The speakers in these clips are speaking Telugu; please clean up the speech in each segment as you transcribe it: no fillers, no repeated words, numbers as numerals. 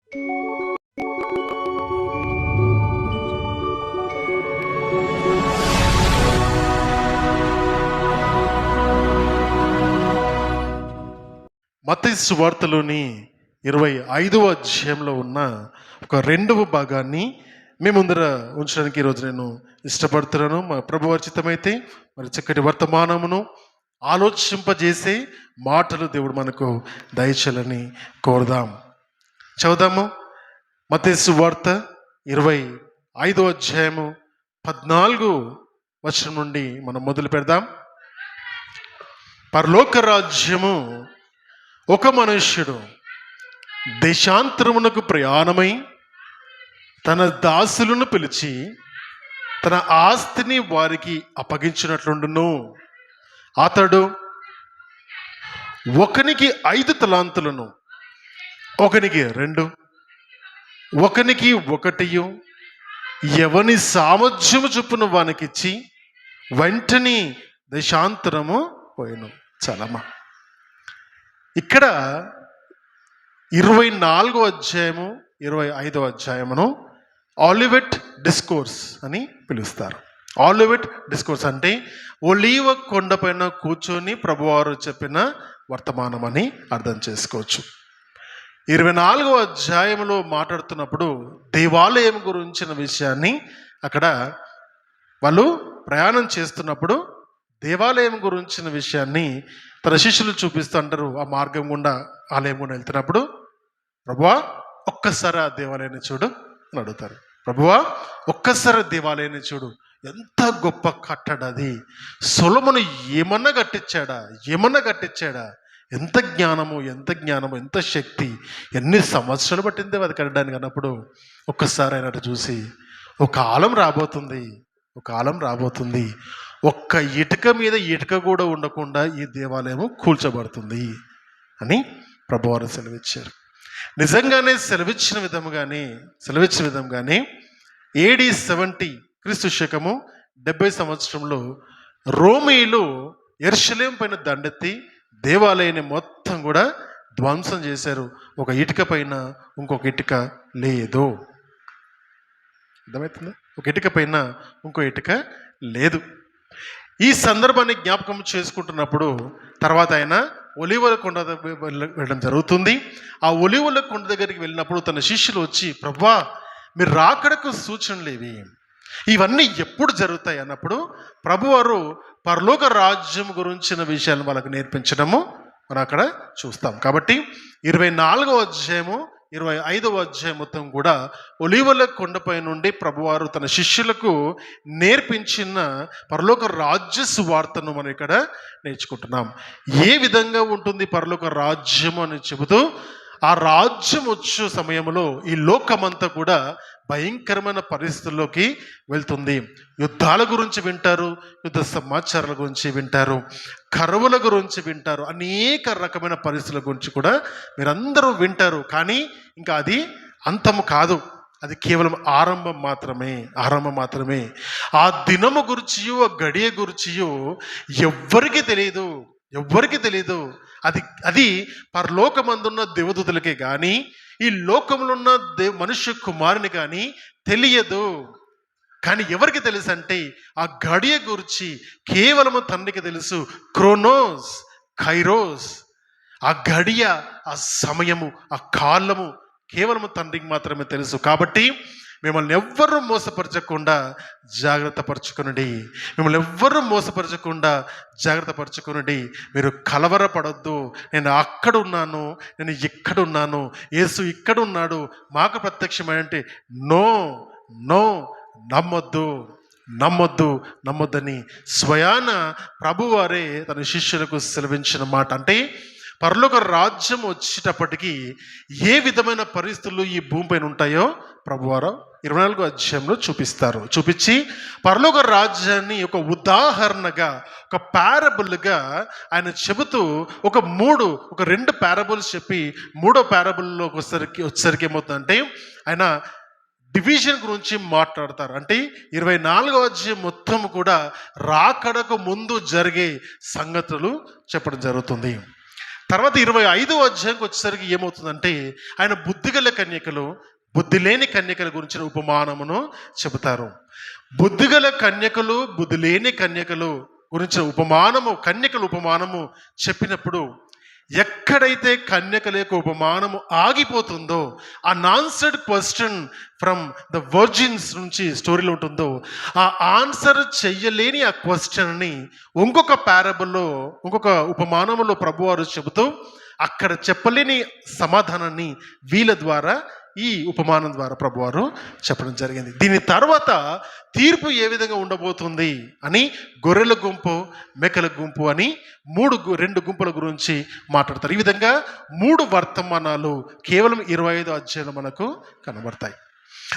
మత్తయి సువార్తలోని 25వ అధ్యాయంలో ఉన్న ఒక రెండవ భాగాన్ని మీ ముందర ఉంచడానికి ఈరోజు నేను ఇష్టపడుతున్నాను. మా ప్రభువారి చిత్తమైతే మరి చక్కటి వర్తమానమును ఆలోచింపజేసే మాటలు దేవుడు మనకు దయచేయాలని కోరుదాం. చదువుదాము. మత్తయి సువార్త 25వ అధ్యాయము 14 వచనం నుండి మనం మొదలు పెడదాం. పరలోక రాజ్యము ఒక మనుష్యుడు దేశాంతరమునకు ప్రయాణమై తన దాసులను పిలిచి తన ఆస్తిని వారికి అప్పగించినట్లుండును. అతడు ఒకనికి 5 తలాంతులను, ఒకనికి 2, ఒకనికి 1 ఎవని సామర్థ్యము చొప్పున వానికిచ్చి వెంటనే దేశాంతరము పోయెను. చాలమ్మా. ఇక్కడ 24వ అధ్యాయము 25వ అధ్యాయమును ఆలివెట్ డిస్కోర్స్ అని పిలుస్తారు. ఆలివెట్ డిస్కోర్స్ అంటే ఒలీవ కొండపైన కూర్చొని ప్రభువారు చెప్పిన వర్తమానం అని అర్థం చేసుకోవచ్చు. 24వ అధ్యాయంలో మాట్లాడుతున్నప్పుడు దేవాలయం గురించిన విషయాన్ని అక్కడ వాళ్ళు ప్రయాణం చేస్తున్నప్పుడు దేవాలయం గురించిన విషయాన్ని తన శిష్యులు చూపిస్తూ అంటారు. ఆ మార్గం గుండా ఆలయం గుండా వెళ్తున్నప్పుడు, ప్రభువా ఒక్కసారి ఆ దేవాలయాన్ని చూడు అని అడుగుతారు. ప్రభువా ఒక్కసారి దేవాలయాన్ని చూడు, ఎంత గొప్ప కట్టడ అది, సొలొమోను ఏమన్నా కట్టించాడా, ఎంత జ్ఞానము, ఎంత శక్తి, ఎన్ని సంవత్సరాలు పట్టింది అది కట్టడానికి అన్నప్పుడు ఒక్కసారి అయినట్టు చూసి ఒక కాలం రాబోతుంది, ఒక్క ఇటుక మీద ఇటుక కూడా ఉండకుండా ఈ దేవాలయము కూల్చబడుతుంది అని ప్రభువారు సెలవిచ్చారు. నిజంగానే సెలవిచ్చిన విధంగానే AD 70 క్రీస్తు శకము 70 సంవత్సరంలో రోమీయులు యెరూషలేము పైన దండెత్తి దేవాలయాన్ని మొత్తం కూడా ధ్వంసం చేశారు. ఒక ఇటుక పైన ఇంకొక ఇటుక లేదు. అర్థమవుతుందా? ఒక ఇటుక పైన ఇంకో ఇటుక లేదు. ఈ సందర్భాన్ని జ్ఞాపకం చేసుకుంటున్నప్పుడు తర్వాత ఆయన ఒలీవల కొండ వెళ్ళడం జరుగుతుంది. ఆ ఒలీవల కొండ దగ్గరికి వెళ్ళినప్పుడు తన శిష్యులు వచ్చి, ప్రభువా మీరు రాకడకు సూచనలు ఇవి, ఇవన్నీ ఎప్పుడు జరుగుతాయి అన్నప్పుడు ప్రభువారు పరలోక రాజ్యం గురించిన విషయాలను వాళ్ళకు నేర్పించడము మనం అక్కడ చూస్తాం. కాబట్టి 24వ అధ్యాయము 25వ అధ్యాయం మొత్తం కూడా ఒలీవల కొండపై నుండి ప్రభువారు తన శిష్యులకు నేర్పించిన పరలోక రాజ్య సువార్తను మనం ఇక్కడ నేర్చుకుంటున్నాం. ఏ విధంగా ఉంటుంది పరలోక రాజ్యము అని చెబుతూ, ఆ రాజ్యం వచ్చే సమయంలో ఈ లోకమంతా కూడా భయంకరమైన పరిస్థితుల్లోకి వెళ్తుంది. యుద్ధాల గురించి వింటారు, యుద్ధ సమాచారాల గురించి వింటారు, కరువుల గురించి వింటారు, అనేక రకమైన పరిస్థితుల గురించి కూడా మీరందరూ వింటారు. కానీ ఇంకా అది అంతము కాదు, అది కేవలం ఆరంభం మాత్రమే. ఆ దినము గురించియో ఆ గడియ గురించియో ఎవ్వరికి తెలియదు. అది పరలోకమందున్న దేవదూతలకే కానీ ఈ లోకంలో ఉన్న మనుష్య కుమారుని కానీ తెలియదు. కానీ ఎవరికి తెలుసు అంటే ఆ గడియ గురించి కేవలము తండ్రికి తెలుసు. క్రోనోస్, కైరోస్, ఆ గడియ, ఆ సమయము, ఆ కాలము కేవలము తండ్రికి మాత్రమే తెలుసు. కాబట్టి మిమ్మల్ని ఎవ్వరూ మోసపరచకుండా జాగ్రత్త పరచుకునండి. మీరు కలవరపడొద్దు. నేను అక్కడ ఉన్నాను, నేను ఇక్కడ ఉన్నాను, యేసు ఇక్కడ ఉన్నాడు, మాకు ప్రత్యక్షమంటే నో నమ్మొద్దని స్వయాన ప్రభువారే తన శిష్యులకు సెలవించిన మాట. అంటే పరలోక రాజ్యం వచ్చేటప్పటికీ ఏ విధమైన పరిస్థితులు ఈ భూమిపైన ఉంటాయో ప్రభువారు 24వ అధ్యాయంలో చూపించి పరలోక రాజ్యాన్ని ఒక ఉదాహరణగా, ఒక పారబుల్గా ఆయన చెబుతూ ఒక 2 పారబుల్స్ చెప్పి 3వ పారబుల్లోకి వచ్చేసరికి ఏమవుతుందంటే ఆయన డివిజన్ గురించి మాట్లాడతారు. అంటే 24వ అధ్యాయం మొత్తం కూడా రాకడకు ముందు జరిగే సంగతులు చెప్పడం జరుగుతుంది. తర్వాత 25వ అధ్యాయంకి వచ్చేసరికి ఏమవుతుందంటే ఆయన బుద్ధిగల కన్యకలు, బుద్ధి లేని కన్యకల గురించిన ఉపమానమును చెబుతారు. బుద్ధిగల కన్యకలు, బుద్ధి లేని కన్యకలు గురించిన కన్యకల ఉపమానము చెప్పినప్పుడు ఎక్కడైతే కన్యకల యొక్క ఉపమానము ఆగిపోతుందో, ఆ నాన్సర్డ్ క్వశ్చన్ ఫ్రమ్ ద వర్జిన్స్ నుంచి స్టోరీలో ఉంటుందో, ఆ ఆన్సర్ చెయ్యలేని ఆ క్వశ్చన్ని ఇంకొక పారబుల్లో, ఇంకొక ఉపమానములో ప్రభువారు చెబుతూ అక్కడ చెప్పలేని సమాధానాన్ని వీళ్ళ ద్వారా, ఈ ఉపమానం ద్వారా ప్రభువారు చెప్పడం జరిగింది. దీని తర్వాత తీర్పు ఏ విధంగా ఉండబోతుంది అని గొర్రెల గుంపు, మేకల గుంపు అని రెండు గుంపుల గురించి మాట్లాడతారు. ఈ విధంగా 3 వర్తమానాలు కేవలం 25 అధ్యాయంలో మనకు కనబడతాయి.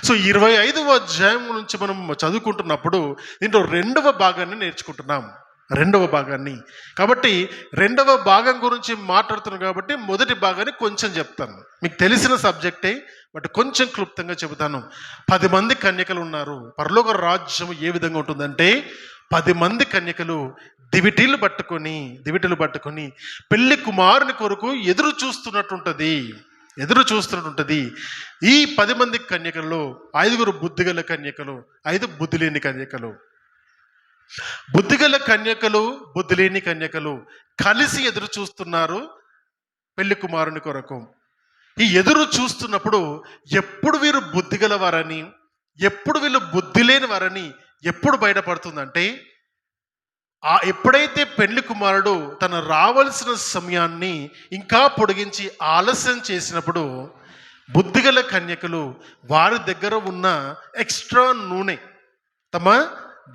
సో 25వ అధ్యాయం నుంచి మనం చదువుకుంటున్నప్పుడు దీంట్లో 2వ భాగాన్ని నేర్చుకుంటున్నాం. 2వ భాగాన్ని కాబట్టి 2వ భాగం గురించి మాట్లాడుతున్నాం కాబట్టి మొదటి భాగాన్ని కొంచెం చెప్తాను. మీకు తెలిసిన సబ్జెక్టే, బట్ కొంచెం క్లుప్తంగా చెబుతాను. 10 మంది కన్యకలు ఉన్నారు. పరలోక రాజ్యం ఏ విధంగా ఉంటుందంటే 10 మంది కన్యకలు దివిటీలు పట్టుకొని పెళ్లి కుమారుని కొరకు ఎదురు చూస్తున్నట్టుంటది. ఈ 10 మంది కన్యకల్లో 5 బుద్ధిగల కన్యకలు, 5 బుద్ధి లేని కన్యకలు. బుద్ధిగల కన్యకలు, బుద్ధి లేని కన్యకలు కలిసి ఎదురు చూస్తున్నారు పెళ్లి కుమారుని కొరకు. ఈ ఎదురు చూస్తున్నప్పుడు ఎప్పుడు వీరు బుద్ధిగల వారని, ఎప్పుడు వీళ్ళు బుద్ధి లేని వారని ఎప్పుడు బయటపడుతుందంటే, ఎప్పుడైతే పెళ్లి కుమారుడు తన రావాల్సిన సమయాన్ని ఇంకా పొడిగించి ఆలస్యం చేసినప్పుడు బుద్ధిగల కన్యకలు వారి దగ్గర ఉన్న ఎక్స్ట్రా నూనె తమ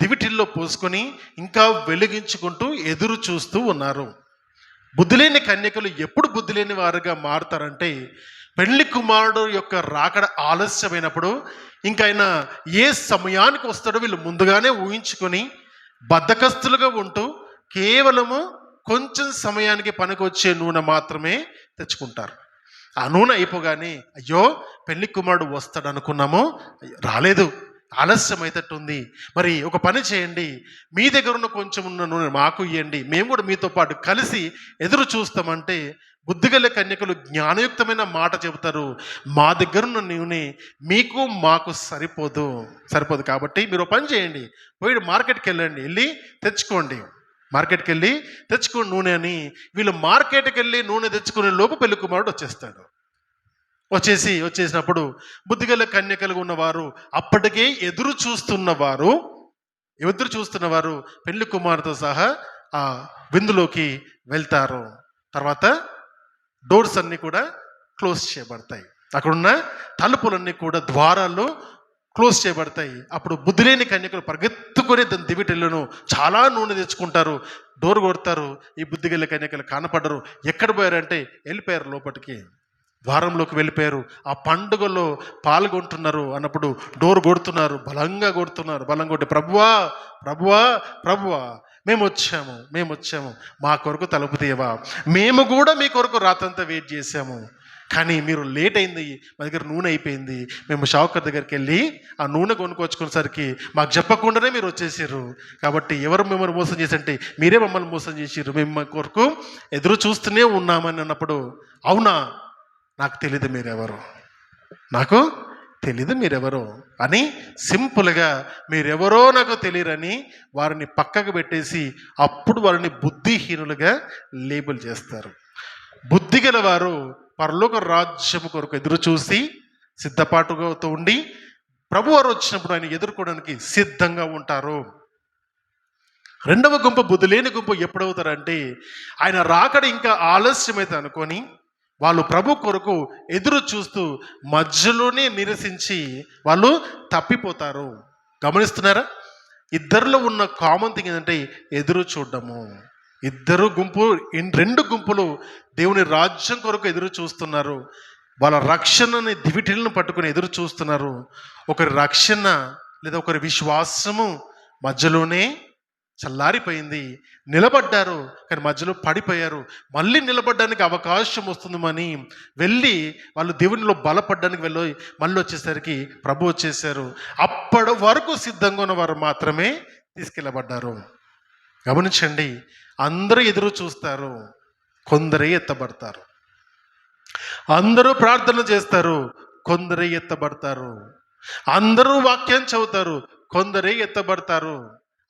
దివిటిల్లో పోసుకొని ఇంకా వెలిగించుకుంటూ ఎదురు చూస్తూ ఉన్నారు. బుద్ధి లేని కన్యకలు ఎప్పుడు బుద్ధి లేని వారుగా మారుతారంటే, పెళ్లి కుమారుడు యొక్క రాకడ ఆలస్యమైనప్పుడు, ఇంకా ఆయన ఏ సమయానికి వస్తాడో వీళ్ళు ముందుగానే ఊహించుకొని బద్ధకస్తులుగా ఉంటూ కేవలము కొంచెం సమయానికి పనికొచ్చే నూనె మాత్రమే తెచ్చుకుంటారు. ఆ నూనె అయిపోగానే అయ్యో పెళ్లి కుమారుడు వస్తాడు అనుకున్నాము, రాలేదు, ఆలస్యం అయితట్టుంది, మరి ఒక పని చేయండి, మీ దగ్గర ఉన్న కొంచెం ఉన్న నూనె మాకు ఇవ్వండి, మేము కూడా మీతో పాటు కలిసి ఎదురు చూస్తామంటే బుద్ధిగల కన్యకలు జ్ఞానయుక్తమైన మాట చెబుతారు. మా దగ్గరున్న నూనె మీకు మాకు సరిపోదు కాబట్టి మీరు పని చేయండి, పోయి మార్కెట్కి వెళ్ళి తెచ్చుకోండి నూనె అని. వీళ్ళు మార్కెట్కి వెళ్ళి నూనె తెచ్చుకునే లోపు పెళ్లి కుమారుడు వచ్చేసినప్పుడు బుద్ధిగల కన్యకలు ఉన్నవారు అప్పటికే ఎదురు చూస్తున్నవారు పెళ్లి కుమారుతో సహా ఆ విందులోకి వెళ్తారు. తర్వాత డోర్స్ అన్నీ కూడా క్లోజ్ చేయబడతాయి, అక్కడున్న తలుపులన్నీ కూడా, ద్వారాలు క్లోజ్ చేయబడతాయి. అప్పుడు బుద్ధి లేని కన్యకలు పరిగెత్తుకొని దాని దివిటెళ్ళను చాలా నూనె తెచ్చుకుంటారు, డోర్ కొడతారు. ఈ బుద్ధిగల కన్యకలు కనపడరు. ఎక్కడ పోయారంటే వెళ్ళిపోయారు, లోపలికి ద్వారంలోకి వెళ్ళిపోయారు. ఆ పండుగలో పాల్గొంటున్నారు అన్నప్పుడు డోర్ కొడుతున్నారు, బలంగా కొట్టి ప్రభువా మేము వచ్చాము, మా కొరకు తలుపు తీయవా, మేము కూడా మీ కొరకు రాత్రంతా వెయిట్ చేసాము, కానీ మీరు లేట్ అయింది, మా దగ్గర నూనె అయిపోయింది, మేము షావుకర్ దగ్గరికి వెళ్ళి ఆ నూనె కొనుక్కొచ్చుకునేసరికి మాకు చెప్పకుండానే మీరు వచ్చేసారు, కాబట్టి ఎవరు మిమ్మల్ని మోసం చేసంటే మీరే మమ్మల్ని మోసం చేసిర్రు, మేము మా కొరకు ఎదురు చూస్తూనే ఉన్నామని అన్నప్పుడు, అవునా నాకు తెలీదు మీరెవరో అని సింపుల్గా మీరెవరో నాకు తెలియరని వారిని పక్కకు పెట్టేసి అప్పుడు వారిని బుద్ధిహీనులుగా లేబుల్ చేస్తారు. బుద్ధిగల వారు పరలోక రాజ్యము కొరకు ఎదురు చూసి సిద్ధపాటుగా ఉండి ప్రభువారు వచ్చినప్పుడు ఆయన ఎదుర్కోవడానికి సిద్ధంగా ఉంటారు. 2వ గుంపు బుద్ధి లేని గుంపు ఎప్పుడవుతారంటే ఆయన రాకడ ఇంకా ఆలస్యమైతే అనుకొని వాళ్ళు ప్రభు కొరకు ఎదురు చూస్తూ మధ్యలోనే నిరసించి వాళ్ళు తప్పిపోతారు. గమనిస్తున్నారా? ఇద్దరిలో ఉన్న కామన్ థింగ్ ఏంటంటే ఎదురు చూడడము. 2 గుంపులు దేవుని రాజ్యం కొరకు ఎదురు చూస్తున్నారు. వాళ్ళ రక్షణని దివిటిలను పట్టుకుని ఎదురు చూస్తున్నారు. ఒకరి రక్షణ లేదా ఒకరి విశ్వాసము మధ్యలోనే చల్లారిపోయింది. నిలబడ్డారు కానీ మధ్యలో పడిపోయారు. మళ్ళీ నిలబడడానికి అవకాశం వస్తుందని వెళ్ళి వాళ్ళు దేవునిలో బలపడడానికి మళ్ళీ వచ్చేసరికి ప్రభు వచ్చేసారు. అప్పటి వరకు సిద్ధంగా ఉన్న వారు మాత్రమే తీసుకెళ్ళబడ్డారు. గమనించండి, అందరూ ఎదురు చూస్తారు కొందరే ఎత్తబడతారు. అందరూ ప్రార్థన చేస్తారు, కొందరే ఎత్తబడతారు. అందరూ వాక్యం చదువుతారు, కొందరే ఎత్తబడతారు.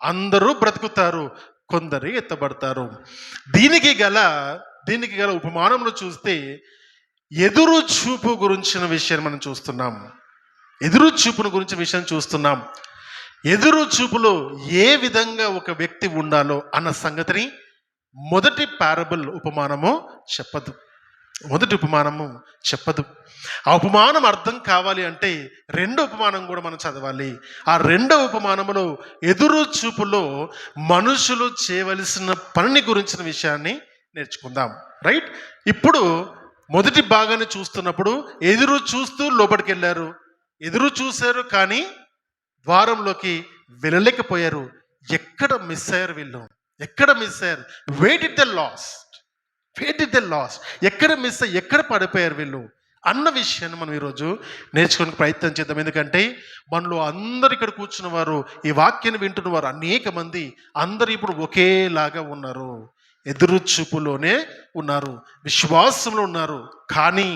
అందరూ బ్రతుకుతారు, కొందరే ఎత్తబడతారు. దీనికి గల ఉపమానంలో చూస్తే ఎదురు చూపు గురించిన విషయాన్ని మనం చూస్తున్నాం. ఎదురు చూపును గురించిన విషయం చూస్తున్నాం. ఎదురు చూపులో ఏ విధంగా ఒక వ్యక్తి ఉండాలో అన్న సంగతిని మొదటి ఉపమానము చెప్పదు. ఆ ఉపమానం అర్థం కావాలి అంటే రెండో ఉపమానం కూడా మనం చదవాలి. ఆ రెండో ఉపమానములో ఎదురు చూపులో మనుషులు చేయవలసిన పనిని గురించిన విషయాన్ని నేర్చుకుందాం. రైట్, ఇప్పుడు మొదటి భాగాన్ని చూస్తున్నప్పుడు ఎదురు చూస్తూ లోపలికి వెళ్ళారు, ఎదురు చూశారు, కానీ ద్వారంలోకి వెళ్ళలేకపోయారు. ఎక్కడ మిస్ అయ్యారు వీళ్ళు? ఎక్కడ మిస్ అయ్యారు? Where did they last? ఎక్కడ పడిపోయారు వీళ్ళు అన్న విషయాన్ని మనం ఈరోజు నేర్చుకోవడానికి ప్రయత్నం చేద్దాం. ఎందుకంటే మనలో అందరు ఇక్కడ కూర్చున్న వారు, ఈ వాక్యాన్ని వింటున్న వారు అనేక మంది, అందరు ఇప్పుడు ఒకేలాగా ఉన్నారు. ఎదురు చూపులోనే ఉన్నారు, విశ్వాసంలో ఉన్నారు. కానీ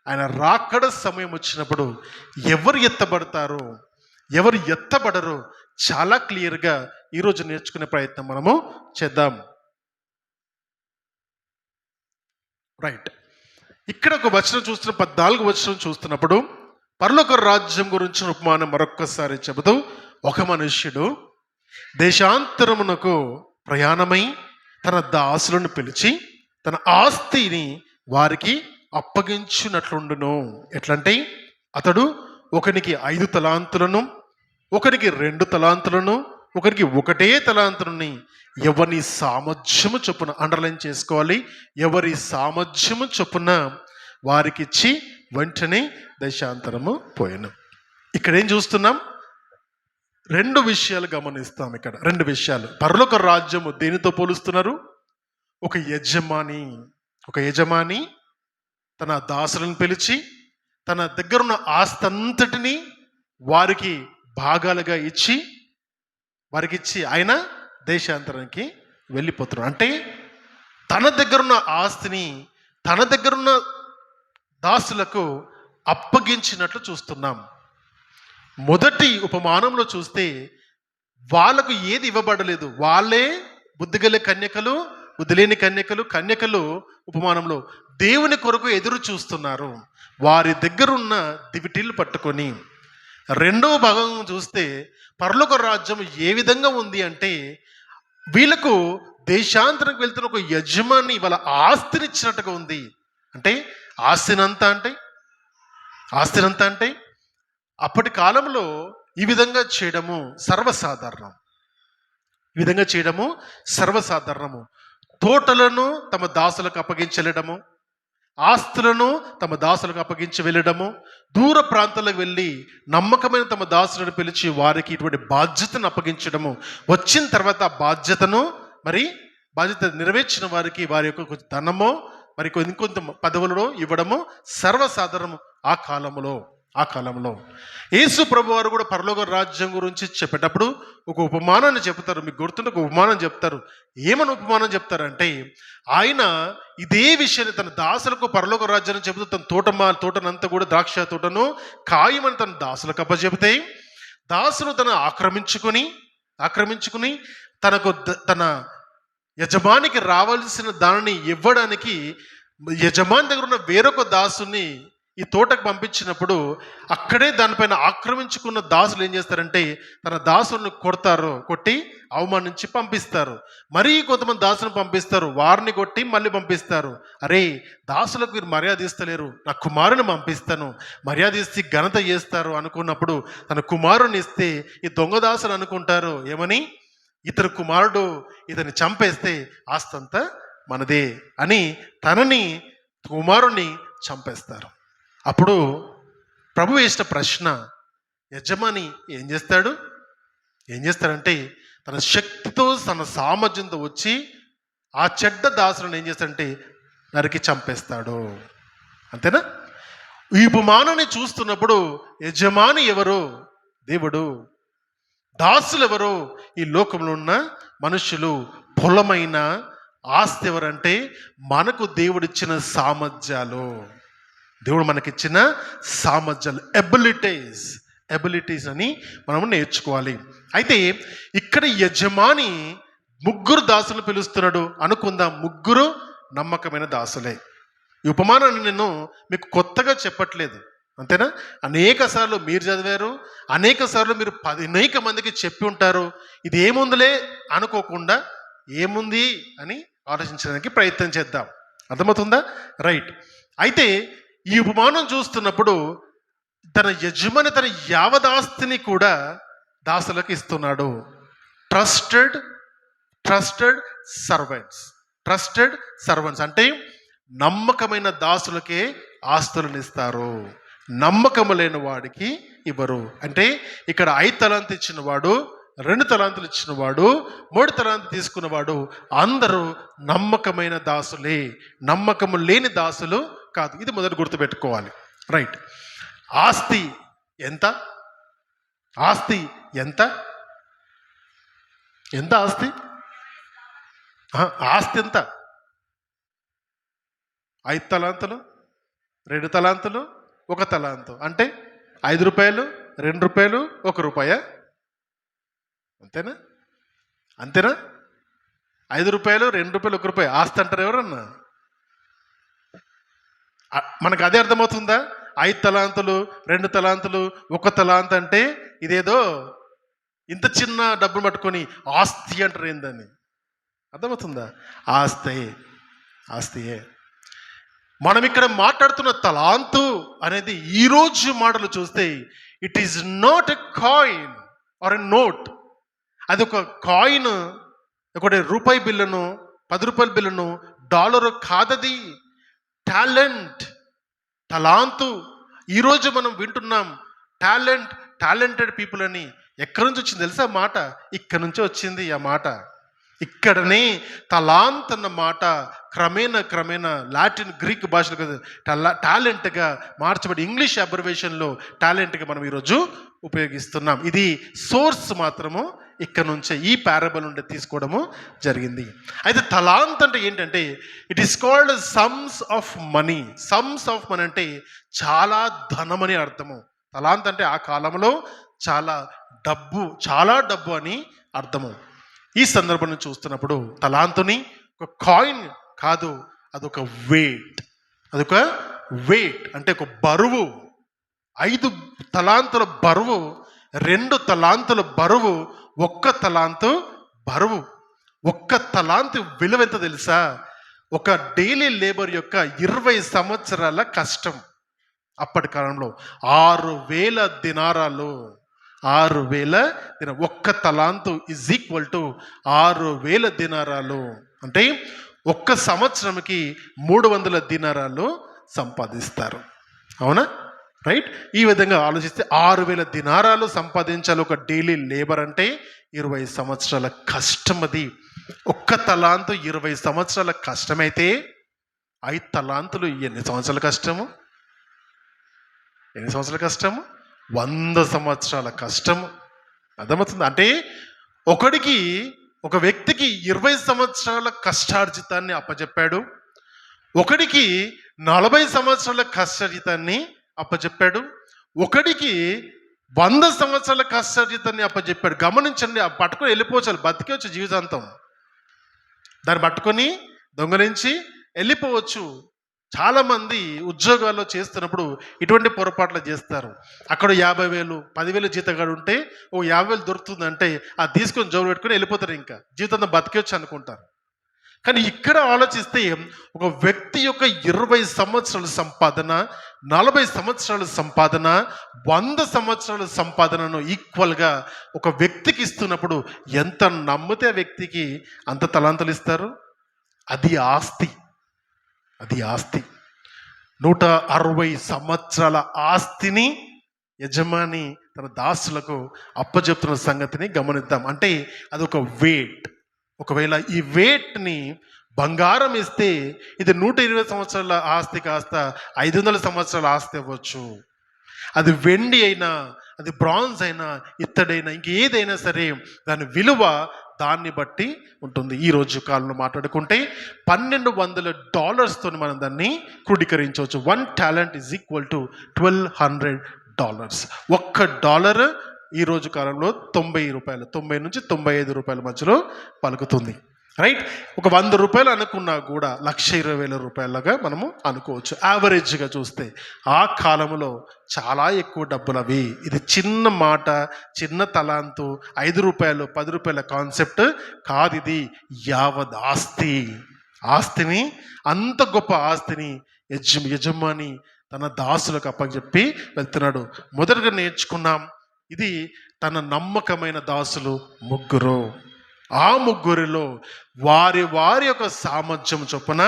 ఆయన రాకడ సమయం వచ్చినప్పుడు ఎవరు ఎత్తబడతారో, ఎవరు ఎత్తబడరో చాలా క్లియర్గా ఈరోజు నేర్చుకునే ప్రయత్నం మనము చేద్దాం. రైట్, ఇక్కడ ఒక వచనం చూస్తున్న 14 వచనం చూస్తున్నప్పుడు పరలోక రాజ్యం గురించిన ఉపమానం మరొక్కసారి చెబుతూ, ఒక మనుష్యుడు దేశాంతరమునకు ప్రయాణమై తన దాసులను పిలిచి తన ఆస్తిని వారికి అప్పగించినట్లుండును. ఎట్లంటే అతడు ఒకనికి 5 తలాంతులను, ఒకరికి 2 తలాంతులను, ఒకరికి 1 తలాంతులని ఎవరి సామర్థ్యము చొప్పున, అండర్లైన్ చేసుకోవాలి, ఎవరి సామర్థ్యము చొప్పున వారికిచ్చి వెంటనే దేశాంతరము పోయాను. ఇక్కడ ఏం చూస్తున్నాం? 2 విషయాలు గమనిస్తాం. ఇక్కడ 2 విషయాలు. పరలోక రాజ్యము దేనితో పోలుస్తున్నారు? ఒక యజమాని తన దాసులను పిలిచి తన దగ్గరున్న ఆస్తి అంతటిని వారికి భాగాలుగా ఇచ్చి ఆయన దేశాంతరానికి వెళ్ళిపోతున్నాడు. అంటే తన దగ్గరున్న ఆస్తిని తన దగ్గరున్న దాసులకు అప్పగించినట్లు చూస్తున్నాం. మొదటి ఉపమానంలో చూస్తే వాళ్ళకు ఏది ఇవ్వబడలేదు. వాళ్ళే బుద్ధిగల కన్యకలు, బుద్ధి లేని కన్యకలు ఉపమానంలో దేవుని కొరకు ఎదురు చూస్తున్నారు. వారి దగ్గరున్న దివిటీలు పట్టుకొని. రెండవ భాగం చూస్తే పరలోక రాజ్యం ఏ విధంగా ఉంది అంటే, వీళ్ళకు దేశాంతరంకి వెళ్తున్న ఒక యజమాని వాళ్ళ ఆస్తిని ఇచ్చినట్టుగా ఉంది. అంటే ఆస్తినంతా అంటే అప్పటి కాలంలో ఈ విధంగా చేయడము సర్వసాధారణము. తోటలను తమ దాసులకు అప్పగించలేడము, ఆస్తులను తమ దాసులకు అప్పగించి వెళ్ళడము, దూర ప్రాంతాలకు వెళ్ళి నమ్మకమైన తమ దాసులను పిలిచి వారికి ఇటువంటి బాధ్యతను అప్పగించడము, వచ్చిన తర్వాత బాధ్యత నెరవేర్చిన వారికి వారి యొక్క కొంచెం ధనమో మరి ఇంకొంత పదవులలో ఇవ్వడము సర్వసాధారణము ఆ కాలంలో. యేసు ప్రభు వారు కూడా పరలోక రాజ్యం గురించి చెప్పేటప్పుడు ఒక ఉపమానాన్ని చెప్తారు. మీకు గుర్తుంటే ఒక ఉపమానం చెప్తారు. ఏమని ఉపమానం చెప్తారంటే, ఆయన ఇదే విషయాన్ని తన దాసులకు పరలోక రాజ్యాన్ని చెబుతూ తన తోటనంతా కూడా ద్రాక్ష తోటను ఖాయమని తన దాసులకు అప్పచెబితే, దాసులు తను ఆక్రమించుకుని తన యజమానికి రావాల్సిన దానిని ఇవ్వడానికి యజమాని దగ్గర ఉన్న వేరొక దాసుని ఈ తోటకు పంపించినప్పుడు అక్కడే దానిపైన ఆక్రమించుకున్న దాసులు ఏం చేస్తారంటే తన దాసులను కొట్టి అవమానించి పంపిస్తారు. మరీ కొంతమంది దాసులను పంపిస్తారు, వారిని కొట్టి మళ్ళీ పంపిస్తారు. అరే, దాసులకు మీరు మర్యాద ఇస్తలేరు, నా కుమారుని పంపిస్తాను, మర్యాద ఇస్తే ఘనత చేస్తారు అనుకున్నప్పుడు తన కుమారుని ఇస్తే ఈ దొంగ దాసులు అనుకుంటారు ఏమని, ఇతని కుమారుడు ఇతన్ని చంపేస్తే ఆస్తంతా మనదే అని కుమారుణ్ణి చంపేస్తారు. అప్పుడు ప్రభు వేసిన ప్రశ్న, యజమాని ఏం చేస్తాడంటే తన శక్తితో తన సామర్థ్యంతో వచ్చి ఆ చెడ్డ దాసులను ఏం చేస్తాడంటే నరికి చంపేస్తాడు. అంతేనా? ఈ ఉపమానాన్ని చూస్తున్నప్పుడు యజమాని ఎవరు? దేవుడు. దాసులు ఎవరు? ఈ లోకంలో ఉన్న మనుషులు. పొలమైన ఆస్తి ఎవరంటే మనకు దేవుడిచ్చిన సామర్థ్యాలు. దేవుడు మనకిచ్చిన సామర్థ్యాలు, ఎబిలిటీస్ అని మనము నేర్చుకోవాలి. అయితే ఇక్కడ యజమాని ముగ్గురు దాసులు పిలుస్తున్నాడు అనుకుందాం. ముగ్గురు నమ్మకమైన దాసులే. ఈ ఉపమానాన్ని నేను మీకు కొత్తగా చెప్పట్లేదు, అంతేనా? అనేక సార్లు మీరు చదివారు, అనేక సార్లు మీరు అనేక మందికి చెప్పి ఉంటారు. ఇది ఏముందిలే అనుకోకుండా ఏముంది అని ఆలోచించడానికి ప్రయత్నం చేద్దాం. అర్థమవుతుందా? రైట్. అయితే ఈ ఉపమానం చూస్తున్నప్పుడు తన యజమాని తన యావదాస్తిని కూడా దాసులకు ఇస్తున్నాడు. ట్రస్టెడ్ సర్వెంట్స్ అంటే నమ్మకమైన దాసులకే ఆస్తులను ఇస్తారు, నమ్మకము లేని వాడికి ఇవ్వరు. అంటే ఇక్కడ 5 తలాంతులు ఇచ్చిన వాడు, 2 తలాంతులు ఇచ్చిన వాడు, 3 తలాంతులు తీసుకున్నవాడు అందరూ నమ్మకమైన దాసులే, నమ్మకము లేని దాసులు కాదు. ఇది మొదటి గుర్తుపెట్టుకోవాలి. రైట్. ఆస్తి ఎంత? ఆస్తి ఎంత? ఆస్తి ఎంత? 5 తలాంతులు, 2 తలాంతులు, 1 తలాంతు అంటే 5 రూపాయలు, 2 రూపాయలు, 1 రూపాయ. అంతేనా? 5 రూపాయలు, 2 రూపాయలు, 1 రూపాయ ఆస్తి అంటారు ఎవరన్నా? మనకు అదే అర్థమవుతుందా? 5 తలాంతులు, 2 తలాంతులు, 1 తలాంతు అంటే ఇదేదో ఇంత చిన్న డబ్బులు పట్టుకొని ఆస్తి అంటారు ఏందని అర్థమవుతుందా? ఆస్తియే. మనం ఇక్కడ మాట్లాడుతున్న తలాంతు అనేది ఈరోజు మాటలు చూస్తే it is not a coin are a note. అది ఒక కాయిన్, ఒకటి రూపాయి బిల్లును, 10 రూపాయల బిల్లును, డాలరు కాదది. తలాంతు. ఈరోజు మనం వింటున్నాం టాలెంటెడ్ పీపుల్ అని. ఎక్కడి నుంచి వచ్చింది తెలుసా మాట? ఇక్కడ నుంచే వచ్చింది ఆ మాట. ఇక్కడనే తలాంత్ అన్న మాట క్రమేణా లాటిన్ గ్రీక్ భాషలో టాలెంట్గా మార్చబడి ఇంగ్లీష్ అబ్రివేషన్లో టాలెంట్గా మనం ఈరోజు ఉపయోగిస్తున్నాం. ఇది సోర్స్ మాత్రము ఇక్కడ నుంచే ఈ పారబుల్ నుండి తీసుకోవడము జరిగింది. అయితే తలాంత్ అంటే ఏంటంటే it is called sums of money అంటే చాలా ధనమని అర్థము. తలాంత్ అంటే ఆ కాలంలో చాలా డబ్బు అని అర్థము. ఈ సందర్భంలో చూస్తున్నప్పుడు తలాంతుని ఒక కాయిన్ కాదు, అదొక వెయిట్ అంటే ఒక బరువు. 5 తలాంతుల బరువు, 2 తలాంతుల బరువు, 1 తలాంతు బరువు. 1 తలాంతు విలువ ఎంత తెలుసా? ఒక డైలీ లేబర్ యొక్క 20 సంవత్సరాల కష్టం. అప్పటి కాలంలో 6,000 దినారాలు. 1 తలాంతు ఈజ్ ఈక్వల్ టు 6,000 దినారాలు. అంటే 1 సంవత్సరంకి 300 దినారాలు సంపాదిస్తారు. అవునా? రైట్. ఈ విధంగా ఆలోచిస్తే 6,000 దినారాలు సంపాదించాలి ఒక డైలీ లేబర్ అంటే 20 సంవత్సరాల కష్టం. అది 1 తలాంతు 20 సంవత్సరాల కష్టమైతే 5 తలాంతులు ఎన్ని సంవత్సరాల కష్టము? 100 సంవత్సరాల కష్టము. అర్థమవుతుంది? అంటే ఒక వ్యక్తికి 20 సంవత్సరాల కష్టార్జితాన్ని అప్పచెప్పాడు, ఒకడికి 40 సంవత్సరాల కష్టార్జితాన్ని అప్పచెప్పాడు, ఒకడికి 100 సంవత్సరాల కష్టార్జితాన్ని అప్పచెప్పాడు. గమనించండి, పట్టుకొని వెళ్ళిపోవచ్చు, బతికేవచ్చు జీవితాంతం. దాన్ని పట్టుకొని దొంగలించి వెళ్ళిపోవచ్చు. చాలామంది ఉద్యోగాల్లో చేస్తున్నప్పుడు ఇటువంటి పొరపాట్లు చేస్తారు. అక్కడ 50,000 10,000 జీతగాడు ఉంటే 50,000 దొరుకుతుందంటే అది తీసుకొని జోబులు పెట్టుకొని వెళ్ళిపోతారు, ఇంకా జీవితంలో బతికేవచ్చు అనుకుంటారు. కానీ ఇక్కడ ఆలోచిస్తే ఒక వ్యక్తి యొక్క 20 సంవత్సరాల సంపాదన, 40 సంవత్సరాల సంపాదన, 100 సంవత్సరాల సంపాదనను ఈక్వల్గా ఒక వ్యక్తికి ఇస్తున్నప్పుడు ఎంత నమ్మితే ఆ వ్యక్తికి అంత తలాంతులు ఇస్తారు. అది ఆస్తి. 160 సంవత్సరాల ఆస్తిని యజమాని తన దాసులకు అప్పచెప్తున్న సంగతిని గమనిద్దాం. అంటే అదొక వెయిట్. ఒకవేళ ఈ వెయిట్ని బంగారం ఇస్తే ఇది 120 సంవత్సరాల ఆస్తి కాస్త 500 సంవత్సరాల ఆస్తి అవ్వచ్చు. అది వెండి అయినా, అది బ్రాంజ్ అయినా, ఇత్తడైనా, ఇంకేదైనా సరే దాని విలువ దాన్ని బట్టి ఉంటుంది. ఈ రోజు కాలంలో మాట్లాడుకుంటే $1200 మనం దాన్ని క్రోడీకరించవచ్చు. 1 talent ఈజ్ ఈక్వల్ టు $1200. $1 ఈ రోజు కాలంలో 90 రూపాయలు, 90 నుంచి 95 రూపాయల మధ్యలో పలుకుతుంది. రైట్. ఒక $100 అనుకున్నా కూడా 1,20,000 మనము అనుకోవచ్చు. యావరేజ్గా చూస్తే ఆ కాలంలో చాలా ఎక్కువ డబ్బులు అవి. ఇది చిన్న మాట, చిన్న తలాంతు, ₹5 ₹10 కాన్సెప్ట్ కాదు. ఇది యావద్ ఆస్తిని, అంత గొప్ప ఆస్తిని యజమాని తన దాసులకు అప్పచెప్పి వెళ్తున్నాడు. మొదటగా నేర్చుకున్నాం, ఇది తన నమ్మకమైన దాసులు 3. ఆ 3లో వారి యొక్క సామర్థ్యం చొప్పున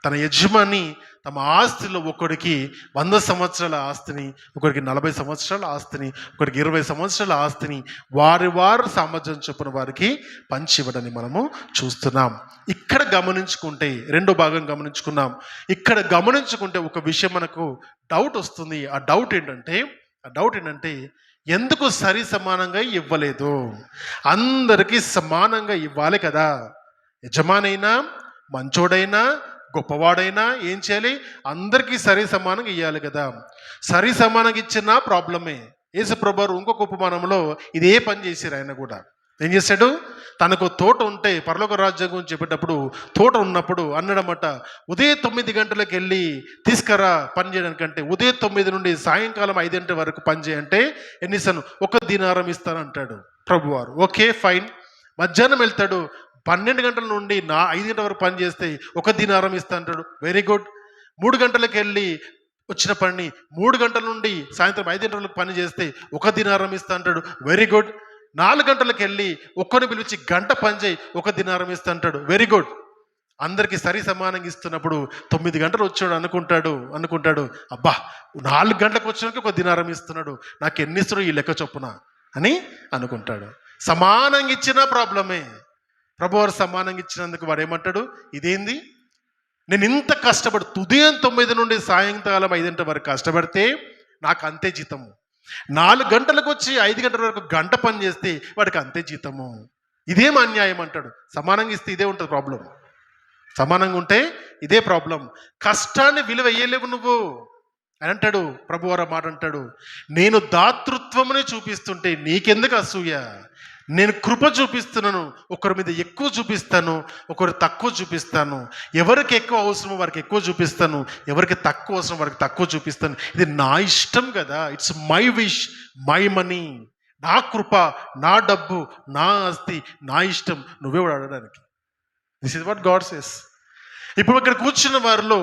తన యజమాని తమ ఆస్తిలో ఒకడికి 100 సంవత్సరాల ఆస్తిని, ఒకరికి 40 సంవత్సరాల ఆస్తిని, ఒకరికి 20 సంవత్సరాల ఆస్తిని వారి సామర్థ్యం చొప్పున వారికి పంచి ఇవ్వడాన్ని మనము చూస్తున్నాం. ఇక్కడ గమనించుకుంటే, రెండో భాగం గమనించుకున్నాం. ఇక్కడ గమనించుకుంటే ఒక విషయం మనకు డౌట్ వస్తుంది. ఆ డౌట్ ఏంటంటే ఎందుకు సరి సమానంగా ఇవ్వలేదు? అందరికీ సమానంగా ఇవ్వాలి కదా. యజమానైనా, మంచోడైనా, గొప్పవాడైనా ఏం చేయాలి? అందరికీ సరి సమానంగా ఇవ్వాలి కదా. సరి సమానంగా ఇచ్చినా ప్రాబ్లమే. యేసుప్రభువారు ఇంకొక ఉపమానంలో ఇదే పని చేశారు. ఆయన కూడా ఏం చేశాడు? తనకు తోట ఉంటే, పరలోక రాజ్యం గురించి చెప్పేటప్పుడు తోట ఉన్నప్పుడు అన్నాడన్నమాట, ఉదయం 9 గంటలకు వెళ్ళి తీసుకురా పని చేయడానికంటే, ఉదయం 9 నుండి సాయంకాలం 5 గంటల వరకు పని చేయంటే ఎన్నిసార్లు? 1 దినారం ఇస్తానంటాడు ప్రభువారు. Okay, fine. మధ్యాహ్నం వెళ్తాడు, 12 గంటల నుండి 5 గంటల వరకు పని చేస్తే 1 దినారం ఇస్తా అంటాడు. Very good. 3 గంటలకు వెళ్ళి వచ్చిన పని 3 గంటల నుండి సాయంత్రం 5 గంటల వరకు పని చేస్తే 1 దినారం ఇస్తా అంటాడు. Very good. 4 గంటలకు వెళ్ళి ఒక్కరిని పిలిచి గంట పని చేయి, 1 దినారం ఇస్తా అంటాడు. Very good. అందరికీ సరి సమానంగా ఇస్తున్నప్పుడు 9 గంటలు వచ్చాడు అనుకుంటాడు, అబ్బా 4 గంటలకు వచ్చినాక 1 దినారం ఇస్తున్నాడు, నాకు ఎన్ని ఇస్తున్నాడు ఈ లెక్క చొప్పున అని అనుకుంటాడు. సమానంగా ఇచ్చినా ప్రాబ్లమే. ప్రభువారు సమానంగా ఇచ్చినందుకు వాడు ఏమంటాడు? ఇదేంది, నేను ఇంత కష్టపడి ఉదయం 9 నుండి సాయంకాలం 5 గంటల వరకు కష్టపడితే నాకు అంతే జీతము. 4 గంటలకు వచ్చి 5 గంటల వరకు గంట పని చేస్తే వాడికి అంతే జీతము. ఇదేం అన్యాయం అంటాడు. సమానంగా ఇస్తే ఇదే ఉంటుంది ప్రాబ్లం. సమానంగా ఉంటే ఇదే ప్రాబ్లం. కష్టాన్ని విలువ వేయలేవు నువ్వు అని అంటాడు ప్రభువారు. మాట అంటాడు, నేను దాతృత్వముని చూపిస్తుంటే నీకెందుకు అసూయ? నేను కృప చూపిస్తున్నాను. ఒకరి మీద ఎక్కువ చూపిస్తాను, ఒకరు తక్కువ చూపిస్తాను. ఎవరికి ఎక్కువ అవసరమో వారికి ఎక్కువ చూపిస్తాను, ఎవరికి తక్కువ అవసరం వారికి తక్కువ చూపిస్తాను. ఇది నా ఇష్టం కదా. It's my wish, my money. నా కృప, నా డబ్బు, నా ఆస్తి, నా ఇష్టం. నువ్వెవడు అడగడానికి? This is what God says. ఇప్పుడు ఇక్కడ కూర్చున్న వారిలో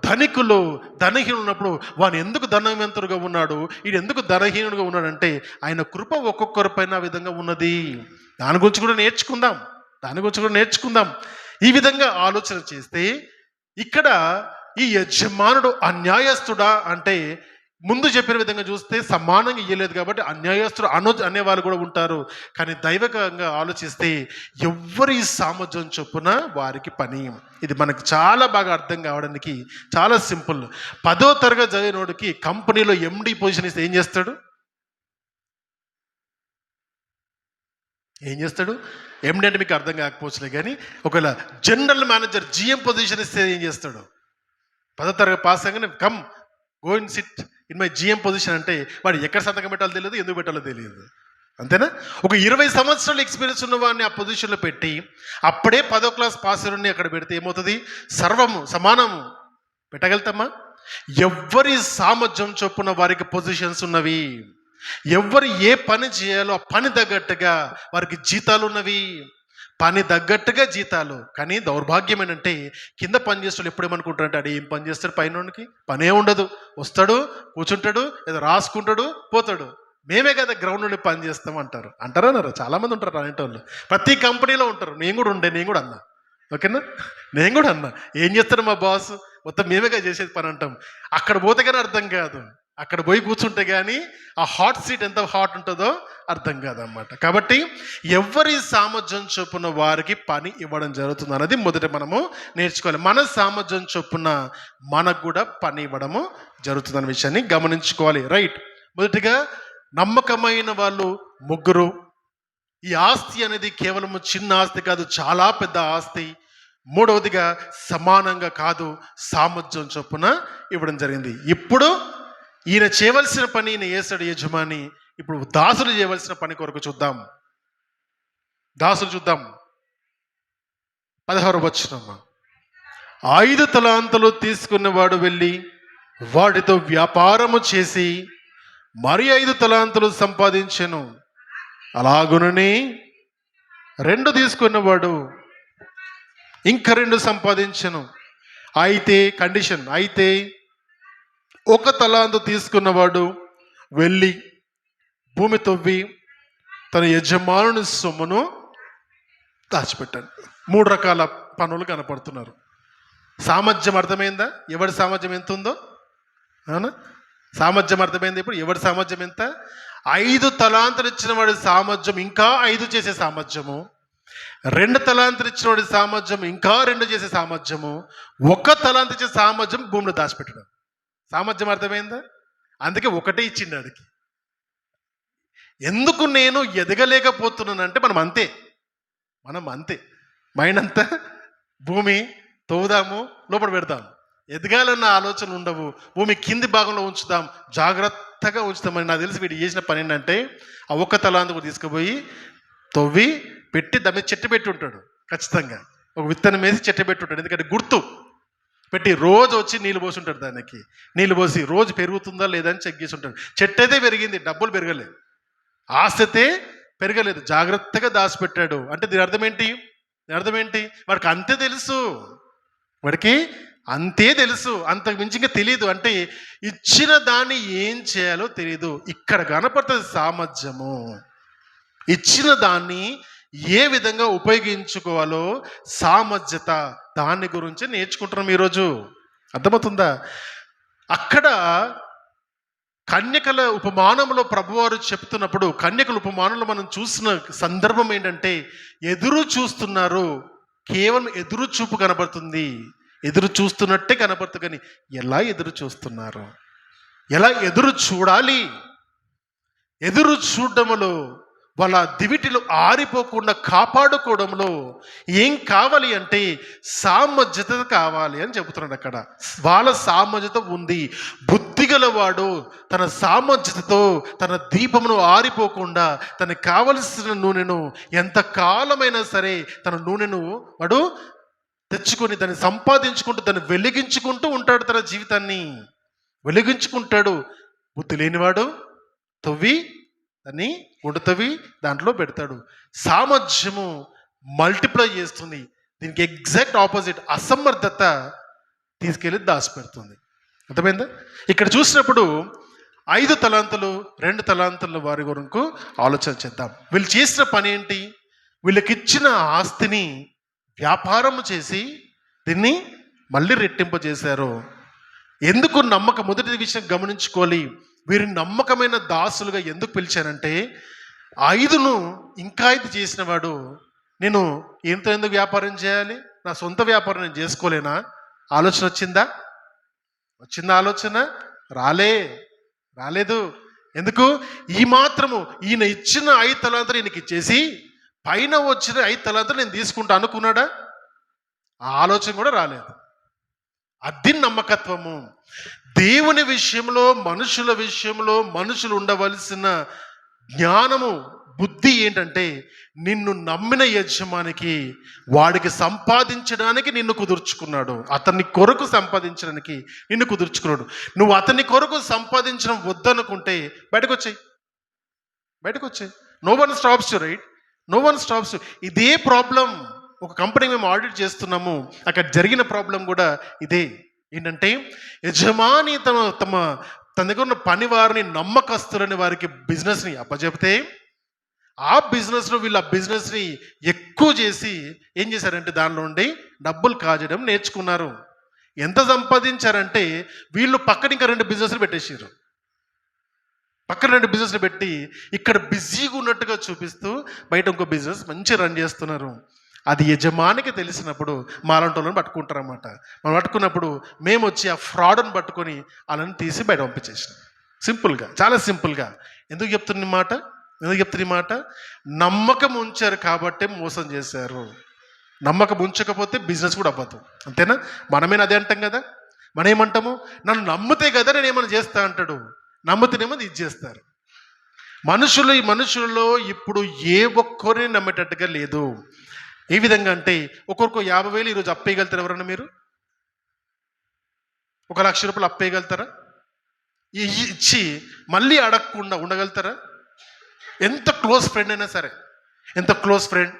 ధనికులు, ధనహీనులు ఉన్నప్పుడు వాడు ఎందుకు ధనవంతుడుగా ఉన్నాడు, వీడు ఎందుకు ధనహీనుడుగా ఉన్నాడంటే ఆయన కృప ఒక్కొక్కరి పైన ఆ విధంగా ఉన్నది. దాని గురించి కూడా నేర్చుకుందాం. ఈ విధంగా ఆలోచన చేస్తే ఇక్కడ ఈ యజమానుడు అన్యాయస్తుడా అంటే, ముందు చెప్పిన విధంగా చూస్తే సమానంగా ఇయ్యలేదు కాబట్టి అన్యాయస్తుడు అనేవాళ్ళు కూడా ఉంటారు. కానీ దైవకంగా ఆలోచిస్తే ఎవరి సామర్థ్యం చొప్పున వారికి పని. ఇది మనకు చాలా బాగా అర్థం కావడానికి చాలా సింపుల్. 10వ తరగతి చదివినోడికి కంపెనీలో MD పొజిషన్ ఇస్తే ఏం చేస్తాడు? MD అంటే మీకు అర్థం కాకపోవచ్చులే, కానీ ఒకవేళ జనరల్ మేనేజర్ GM పొజిషన్ ఇస్తే ఏం చేస్తాడు? 10వ తరగతి పాస్ అయ్యాగానే come go and sit in my GM position అంటే వాడు ఎక్కడ సంతకం పెట్టాలో తెలియదు, ఎందుకు పెట్టాలో తెలియదు. అంతేనా? ఒక 20 సంవత్సరాల ఎక్స్పీరియన్స్ ఉన్న వాడిని ఆ పొజిషన్లో పెట్టి అప్పుడే 10వ క్లాస్ పాస్ అయిన అక్కడ పెడితే ఏమవుతుంది? సర్వము సమానము పెట్టగలుగుతామా? ఎవరి సామర్థ్యం చొప్పున వారికి పొజిషన్స్ ఉన్నవి. ఎవరు ఏ పని చేయాలో ఆ పని తగ్గట్టుగా వారికి జీతాలు ఉన్నవి. పని తగ్గట్టుగా జీతాలు. కానీ దౌర్భాగ్యం ఏంటంటే కింద పని చేస్తాడు ఎప్పుడు ఏమనుకుంటాడంటే అది ఏం పని చేస్తాడు, పైనోడికి పనే ఉండదు, వస్తాడు, కూర్చుంటాడు, ఏదో రాసుకుంటాడు, పోతాడు. మేమే కదా గ్రౌండ్ నుండి పని చేస్తాం అంటారు. చాలామంది ఉంటారు అనేటోళ్ళు. ప్రతి కంపెనీలో ఉంటారు. నేను కూడా అన్నా. ఓకేనా? నేను కూడా అన్నా, ఏం చేస్తాడు మా బాస్, మొత్తం మేమేగా చేసేది పని అంటాం. అక్కడ పోతే కానీ అర్థం కాదు, అక్కడ పోయి కూర్చుంటే కానీ ఆ హాట్ సీట్ ఎంత హాట్ ఉంటుందో అర్థం కాదన్నమాట. కాబట్టి ఎవరి సామర్థ్యం చొప్పున వారికి పని ఇవ్వడం జరుగుతుంది అన్నది మొదట మనము నేర్చుకోవాలి. మన సామర్థ్యం చొప్పున మనకు కూడా పని ఇవ్వడము జరుగుతుందన్న విషయాన్ని గమనించుకోవాలి. రైట్. మొదటిగా నమ్మకమైన వాళ్ళు 3. ఈ ఆస్తి అనేది కేవలం చిన్న ఆస్తి కాదు, చాలా పెద్ద ఆస్తి. మూడవదిగా సమానంగా కాదు, సామర్థ్యం చొప్పున ఇవ్వడం జరిగింది. ఇప్పుడు ఈయన చేయవలసిన పని ఈయన చేస్తాడు యజమాని. ఇప్పుడు దాసులు చేయవలసిన పని కొరకు చూద్దాం. దాసులు చూద్దాం. 16వ వచనం. 5 తలాంతులు తీసుకున్నవాడు వెళ్ళి వాటితో వ్యాపారము చేసి మరి 5 తలాంతులు సంపాదించెను. అలాగునని 2 తీసుకున్నవాడు ఇంకా 2 సంపాదించెను. అయితే కండిషన్, అయితే 1 తలాంతు తీసుకున్నవాడు వెళ్ళి భూమి తవ్వి తన యజమానుని సొమ్మును దాచిపెట్టాడు. 3 రకాల పనులు కనపడుతున్నారు. సామర్థ్యం అర్థమైందా? ఎవరి సామర్థ్యం ఎంత ఉందో? అవునా? సామర్థ్యం అర్థమైంది. ఇప్పుడు ఎవరి సామర్థ్యం ఎంత? 5 తలాంతులు ఇచ్చిన వాడి సామర్థ్యం ఇంకా 5 చేసే సామర్థ్యము, 2 తలాంతులు ఇచ్చిన వాడి సామర్థ్యం ఇంకా 2 చేసే సామర్థ్యము, 1 తలాంతు ఇచ్చే సామర్థ్యం భూమిలో దాచిపెట్టడం. సామర్థ్యం అర్థమైందా? అందుకే ఒకటే ఇచ్చిండు వాడికి. ఎందుకు నేను ఎదగలేకపోతున్నానంటే మనం అంతే. మైండ్ అంతా భూమి తవ్వుదాము, లోపల పెడదాం. ఎదగాలన్న ఆలోచన ఉండవు. భూమి కింది భాగంలో ఉంచుదాం, జాగ్రత్తగా ఉంచుతామని. నాకు తెలిసి వీడు చేసిన పని ఏంటంటే ఆ 1 తలాంతుకు తీసుకుపోయి తవ్వి పెట్టి దాని మీద చెట్టు పెట్టి ఉంటాడు. ఖచ్చితంగా ఒక విత్తనం వేసి చెట్టు పెట్టి ఉంటాడు. ఎందుకంటే గుర్తు పెట్టి రోజు వచ్చి నీళ్ళు పోసి ఉంటాడు. దానికి నీళ్ళు పోసి రోజు పెరుగుతుందా లేదా అని చెక్ చేసి ఉంటాడు. చెట్టు అయితే పెరిగింది, డబ్బులు పెరగలేదు, ఆస్తి పెరగలేదు, జాగ్రత్తగా దాచిపెట్టాడు. అంటే దీని అర్థం ఏంటి? వాడికి అంతే తెలుసు, అంతకు మించి ఇంకా తెలియదు. అంటే ఇచ్చిన దాన్ని ఏం చేయాలో తెలియదు. ఇక్కడ కనపడుతుంది సామర్థ్యము. ఇచ్చిన దాన్ని ఏ విధంగా ఉపయోగించుకోవాలో సామర్థ్యత, దాని గురించి నేర్చుకుంటున్నాం ఈరోజు. అర్థమవుతుందా? అక్కడ కన్యకల ఉపమానంలో ప్రభువారు చెప్తున్నప్పుడు, కన్యకల ఉపమానంలో మనం చూసిన సందర్భం ఏంటంటే ఎదురు చూస్తున్నారు. కేవలం ఎదురు చూపు కనబడుతుంది, ఎదురు చూస్తున్నట్టే కనబడుతుంది. కానీ ఎలా ఎదురు చూస్తున్నారు, ఎలా ఎదురు చూడాలి? ఎదురు చూడడంలో, వాళ్ళ దివిటిలు ఆరిపోకుండా కాపాడుకోవడంలో ఏం కావాలి అంటే సామర్థ్యత కావాలి అని చెబుతున్నాడు. అక్కడ వాళ్ళ సామర్థ్యత ఉంది. బుద్ధిగలవాడు తన సామర్థ్యతతో తన దీపమును ఆరిపోకుండా తనకు కావలసిన నూనెను ఎంత కాలమైనా సరే తన నూనెను వాడు తెచ్చుకొని దాన్ని సంపాదించుకుంటూ దాన్ని వెలిగించుకుంటూ ఉంటాడు. తన జీవితాన్ని వెలిగించుకుంటాడు. బుద్ధి లేనివాడు తవ్వి దాన్ని ఉడతవి దాంట్లో పెడతాడు. సామర్థ్యము మల్టిప్లై చేస్తుంది. దీనికి ఎగ్జాక్ట్ ఆపోజిట్ అసమర్థత తీసుకెళ్ళి దాచిపెడుతుంది. అర్థమైందా? ఇక్కడ చూసినప్పుడు 5 తలాంతులు 2 తలాంతుల వారి కొరకు ఆలోచన చేద్దాం. వీళ్ళు చేసిన పని ఏంటి? వీళ్ళకిచ్చిన ఆస్తిని వ్యాపారం చేసి దీన్ని మళ్ళీ రెట్టింపజేశారు. ఎందుకు మొదటి విషయం గమనించుకోవాలి. వీరిని నమ్మకమైన దాసులుగా ఎందుకు పిలిచానంటే 5ను ఇంకా 5 చేసిన వాడు, నేను ఎందుకు వ్యాపారం చేయాలి? నా సొంత వ్యాపారం నేను చేసుకోలేనా? ఆలోచన వచ్చిందా ఆలోచన? రాలేదు. ఎందుకు? ఈ మాత్రము ఈయన ఇచ్చిన 5 తలాంతులు ఈయనకి ఇచ్చేసి పైన వచ్చిన 5 తలాంతులు నేను తీసుకుంటా అనుకున్నాడా? ఆ ఆలోచన కూడా రాలేదు. అది నమ్మకత్వము. దేవుని విషయంలో, మనుషుల విషయంలో మనుషులు ఉండవలసిన జ్ఞానము, బుద్ధి ఏంటంటే నిన్ను నమ్మిన యజమానికి వాడికి సంపాదించడానికి నిన్ను కుదుర్చుకున్నాడు. అతన్ని కొరకు సంపాదించడానికి నిన్ను కుదుర్చుకున్నాడు. నువ్వు అతని కొరకు సంపాదించడం వద్దనుకుంటే బయటకు వచ్చాయి. No one stops you, right? No one stops you. ఇదే ప్రాబ్లం. ఒక కంపెనీ మేము ఆడిట్ చేస్తున్నాము, అక్కడ జరిగిన ప్రాబ్లం కూడా ఇదే. ఏంటంటే యజమాని తన దగ్గర ఉన్న పని వారిని, నమ్మకస్తులని వారికి బిజినెస్ని అప్పచెప్తే ఆ బిజినెస్లో వీళ్ళు ఆ బిజినెస్ని ఎక్కువ చేసి ఏం చేశారంటే దానిలో ఉండి డబ్బులు కాజేయడం నేర్చుకున్నారు. ఎంత సంపాదించారంటే వీళ్ళు పక్కన ఇంకా 2 బిజినెస్లు పెట్టేసారు. పక్కన 2 బిజినెస్లు పెట్టి ఇక్కడ బిజీగా ఉన్నట్టుగా చూపిస్తూ బయట ఇంకో బిజినెస్ మంచి రన్ చేస్తున్నారు. అది యజమానికి తెలిసినప్పుడు మాలాంటి వాళ్ళని పట్టుకుంటారన్నమాట. మనం పట్టుకున్నప్పుడు మేము వచ్చి ఆ ఫ్రాడ్ని పట్టుకొని వాళ్ళని తీసి బయట పంపించేసినాం. సింపుల్గా, చాలా సింపుల్గా. ఎందుకు చెప్తున్న మాట? ఎందుకు చెప్తున్న ఈ మాట? నమ్మకం ఉంచారు కాబట్టి మోసం చేశారు. నమ్మకం ఉంచకపోతే బిజినెస్ కూడా అవ్వదు. అంతేనా? మనమేనా అదే అంటాం కదా. మనం ఏమంటాము? నన్ను నమ్మితే కదా నేను ఏమైనా చేస్తా అంటాడు. నమ్మితేనేమో ఇది చేస్తారు. ఈ మనుషులలో ఇప్పుడు ఏ ఒక్కరిని నమ్మేటట్టుగా లేదు. ఏ విధంగా అంటే ఒక్కొక్క 50,000 ఈరోజు అప్పేయగలుగుతారు ఎవరన్నా? మీరు 1,00,000 రూపాయలు అప్పేయగలుగుతారా? ఇచ్చి మళ్ళీ అడగకుండా ఉండగలుగుతారా? ఎంత క్లోజ్ ఫ్రెండ్ అయినా సరే, ఎంత క్లోజ్ ఫ్రెండ్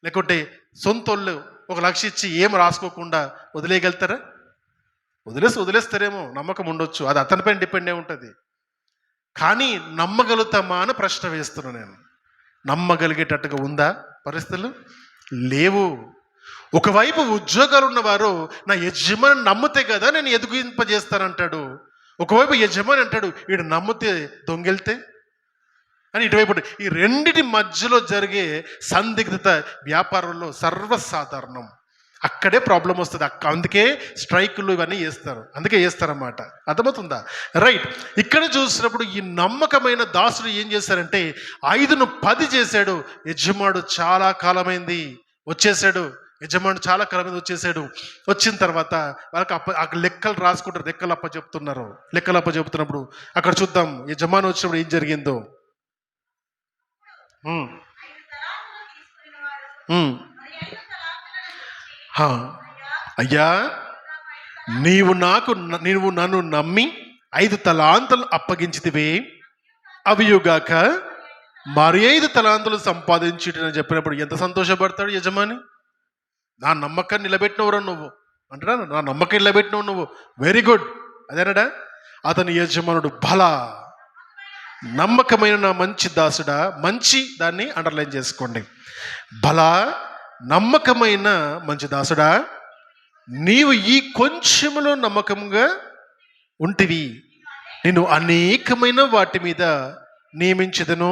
లేకుంటే సొంతోళ్ళు 1,00,000 ఇచ్చి ఏం రాసుకోకుండా వదిలేయగలుగుతారా? వదిలేస్తారేమో, నమ్మకం ఉండొచ్చు, అది అతనిపైన డిపెండ్ అయి ఉంటుంది. కానీ నమ్మగలుగుతామా అని ప్రశ్న వేస్తున్నా నేను. నమ్మగలిగేటట్టుగా ఉందా పరిస్థితులు? లేవు. ఒకవైపు ఉద్యోగాలు ఉన్నవారు నా యజమాని నమ్మితే కదా నేను ఎదిగింపజేస్తానంటాడు. ఒకవైపు యజమాని అంటాడు వీడు నమ్మితే దొంగెళ్తే అని ఇటువైపు. ఈ రెండిటి మధ్యలో జరిగే సందిగ్ధత వ్యాపారంలో సర్వసాధారణం. అక్కడే ప్రాబ్లం వస్తుంది. అందుకే స్ట్రైకులు ఇవన్నీ చేస్తారన్నమాట. అర్థమవుతుందా? రైట్. ఇక్కడ చూసినప్పుడు ఈ నమ్మకమైన దాసుడు ఏం చేశారంటే 5ను 10 చేశాడు. యజమానుడు చాలా కాలమైంది వచ్చేసాడు. వచ్చిన తర్వాత వాళ్ళకి లెక్కలు రాసుకుంటారు. లెక్కలు అప్పచెప్తున్నప్పుడు అక్కడ చూద్దాం యజమాని వచ్చినప్పుడు ఏం జరిగిందో. అయ్యా, నీవు నన్ను నమ్మి 5 తలాంతులు అప్పగించితివే, అవియుగాక మరి 5 తలాంతులు సంపాదించుటని చెప్పినప్పుడు ఎంత సంతోషపడతాడు యజమాని. నా నమ్మకాన్ని నిలబెట్టినవరా నువ్వు అంటారా? నా నమ్మకం నిలబెట్టినవు నువ్వు, వెరీ గుడ్ అదేనడా. అతని యజమానుడు బలా నమ్మకమైన నా మంచి దాసుడా, మంచి దాన్ని అండర్లైన్ చేసుకోండి. బలా నమ్మకమైన మంచి దాసుడా, నీవు ఈ కొంచెములో నమ్మకంగా ఉంటివి, నేను అనేకమైన వాటి మీద నియమించదను,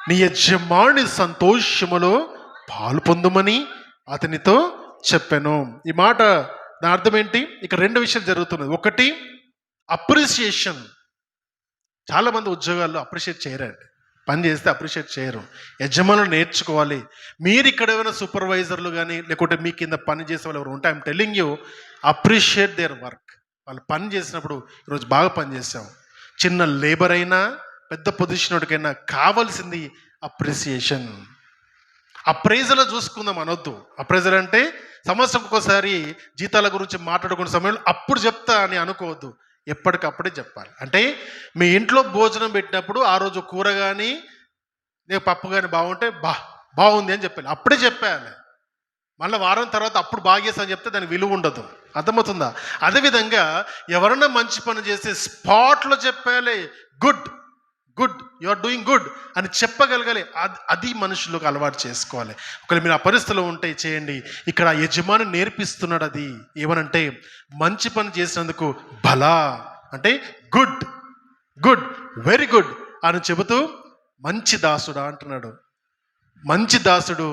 నీ యజమాని సంతోషములో పాలు పొందుమని అతనితో చెప్పాను. ఈ మాట దాని అర్థం ఏంటి? ఇక్కడ 2 విషయాలు జరుగుతున్నాయి. ఒకటి అప్రిసియేషన్. చాలామంది ఉద్యోగాల్లో అప్రిషియేట్ చేయరండి. పని చేస్తే అప్రిషియేట్ చేయరు. యజమానులు నేర్చుకోవాలి. మీరు ఇక్కడ ఏమైనా సూపర్వైజర్లు కానీ లేకుంటే మీ కింద పని చేసే వాళ్ళు ఎవరు ఉంటే I'm telling you, appreciate their work. వాళ్ళు పని చేసినప్పుడు ఈరోజు బాగా పని చేసాం. చిన్న లేబర్ అయినా పెద్ద పొజిషన్ వాడికైనా కావాల్సింది అప్రిసియేషన్. అప్రైజర్లో చూసుకుందాం అనొద్దు. అప్రైజర్ అంటే సంవత్సరం ఒకసారి జీతాల గురించి మాట్లాడుకునే సమయంలో అప్పుడు చెప్తా అని అనుకోవద్దు. ఎప్పటికప్పుడే చెప్పాలి. అంటే మీ ఇంట్లో భోజనం పెట్టినప్పుడు ఆ రోజు కూర కానీ పప్పు కానీ బాగుంటే బాగుంది అని చెప్పాలి. అప్పుడే చెప్పాలి. మళ్ళీ వారం తర్వాత అప్పుడు బాగా చేస్తా చెప్తే దానికి విలువ ఉండదు. అర్థమవుతుందా? అదేవిధంగా ఎవరన్నా మంచి పని చేస్తే స్పాట్లో చెప్పాలి. Good you are doing good అని చెప్పగలగాలి. అది మనుషులకు అలవాటు చేసుకోవాలి. ఒకవేళ మీరు ఆ పరిస్థితిలో ఉంటే చేయండి. ఇక్కడ యజమాని నేర్పిస్తున్నాడు. అది ఏమనంటే మంచి పని చేసినందుకు బలా అంటే గుడ్ వెరీ గుడ్ అని చెబుతూ మంచి దాసుడా అంటున్నాడు. మంచి దాసుడు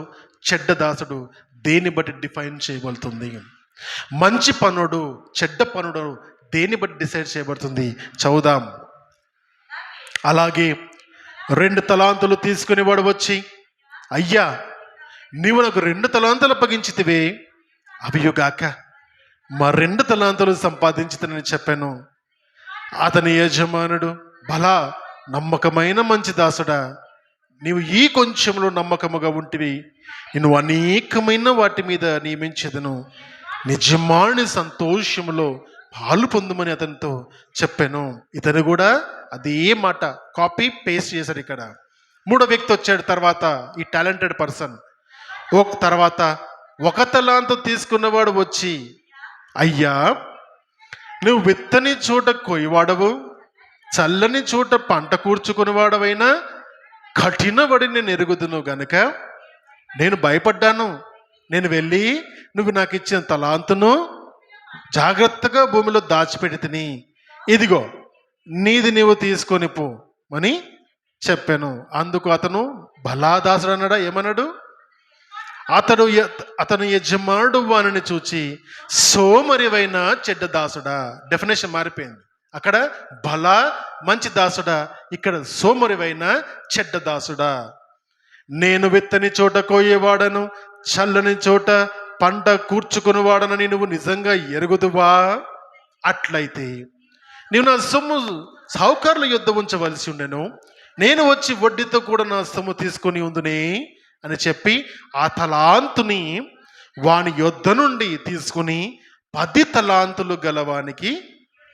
చెడ్డ దాసుడు దేన్ని బట్టి డిఫైన్ చేయబడుతుంది? మంచి పనుడు చెడ్డ పనుడు దేన్ని బట్టి డిసైడ్ చేయబడుతుంది? చదువుదాం. అలాగే 2 తలాంతులు తీసుకుని వాడు వచ్చి, అయ్యా నీవు నాకు 2 తలాంతులు అప్పగించితివే, అవియుగాక మరి 2 తలాంతులు సంపాదించుతానని చెప్పాను. అతని యజమానుడు బలా నమ్మకమైన మంచి దాసుడా, నీవు ఈ కొంచెంలో నమ్మకముగా ఉంటివి, నేను అనేకమైన వాటి మీద నియమించదను, నిజమాని సంతోషములో పాలు పొందుమని అతనితో చెప్పాను. ఇతను కూడా అదే మాట కాపీ పేస్ట్ చేశాడు. ఇక్కడ 3వ వ్యక్తి వచ్చాడు. తర్వాత ఈ టాలెంటెడ్ పర్సన్ తర్వాత 1 తలాంతు తీసుకున్నవాడు వచ్చి, అయ్యా నువ్వు విత్తని చోట కొయ్యవాడవు, చల్లని చోట పంట కూర్చుకునేవాడవైనా కఠినబడి నేను ఎరుగుదును గనుక నేను భయపడ్డాను. నేను వెళ్ళి నువ్వు నాకు ఇచ్చిన తలాంతును జాగ్రత్తగా భూమిలో దాచిపెట్టి తిని, ఇదిగో నీది నీవు తీసుకొని పో అని చెప్పాను. అందుకు అతను బలాదాసుడు అన్నాడా? ఏమన్నాడు? అతను యజమానుడు వానిని చూచి సోమరివైన చెడ్డ దాసుడా. డెఫినేషన్ మారిపోయింది. అక్కడ బల మంచి దాసుడా, ఇక్కడ సోమరివైన చెడ్డ దాసుడా. నేను విత్తని చోట కోయేవాడను, చల్లని చోట పంట కూర్చుకుని వాడనని నువ్వు నిజంగా ఎరుగుదువా? అట్లయితే నీవు నా సొమ్ము సావుకారుల యుద్ధ ఉంచవలసి ఉండెను, నేను వచ్చి వడ్డీతో కూడా నా సొమ్ము తీసుకొని ఉందునే అని చెప్పి ఆ తలాంతుని వాని యొద్ద నుండి తీసుకుని 10 తలాంతులు గలవానికి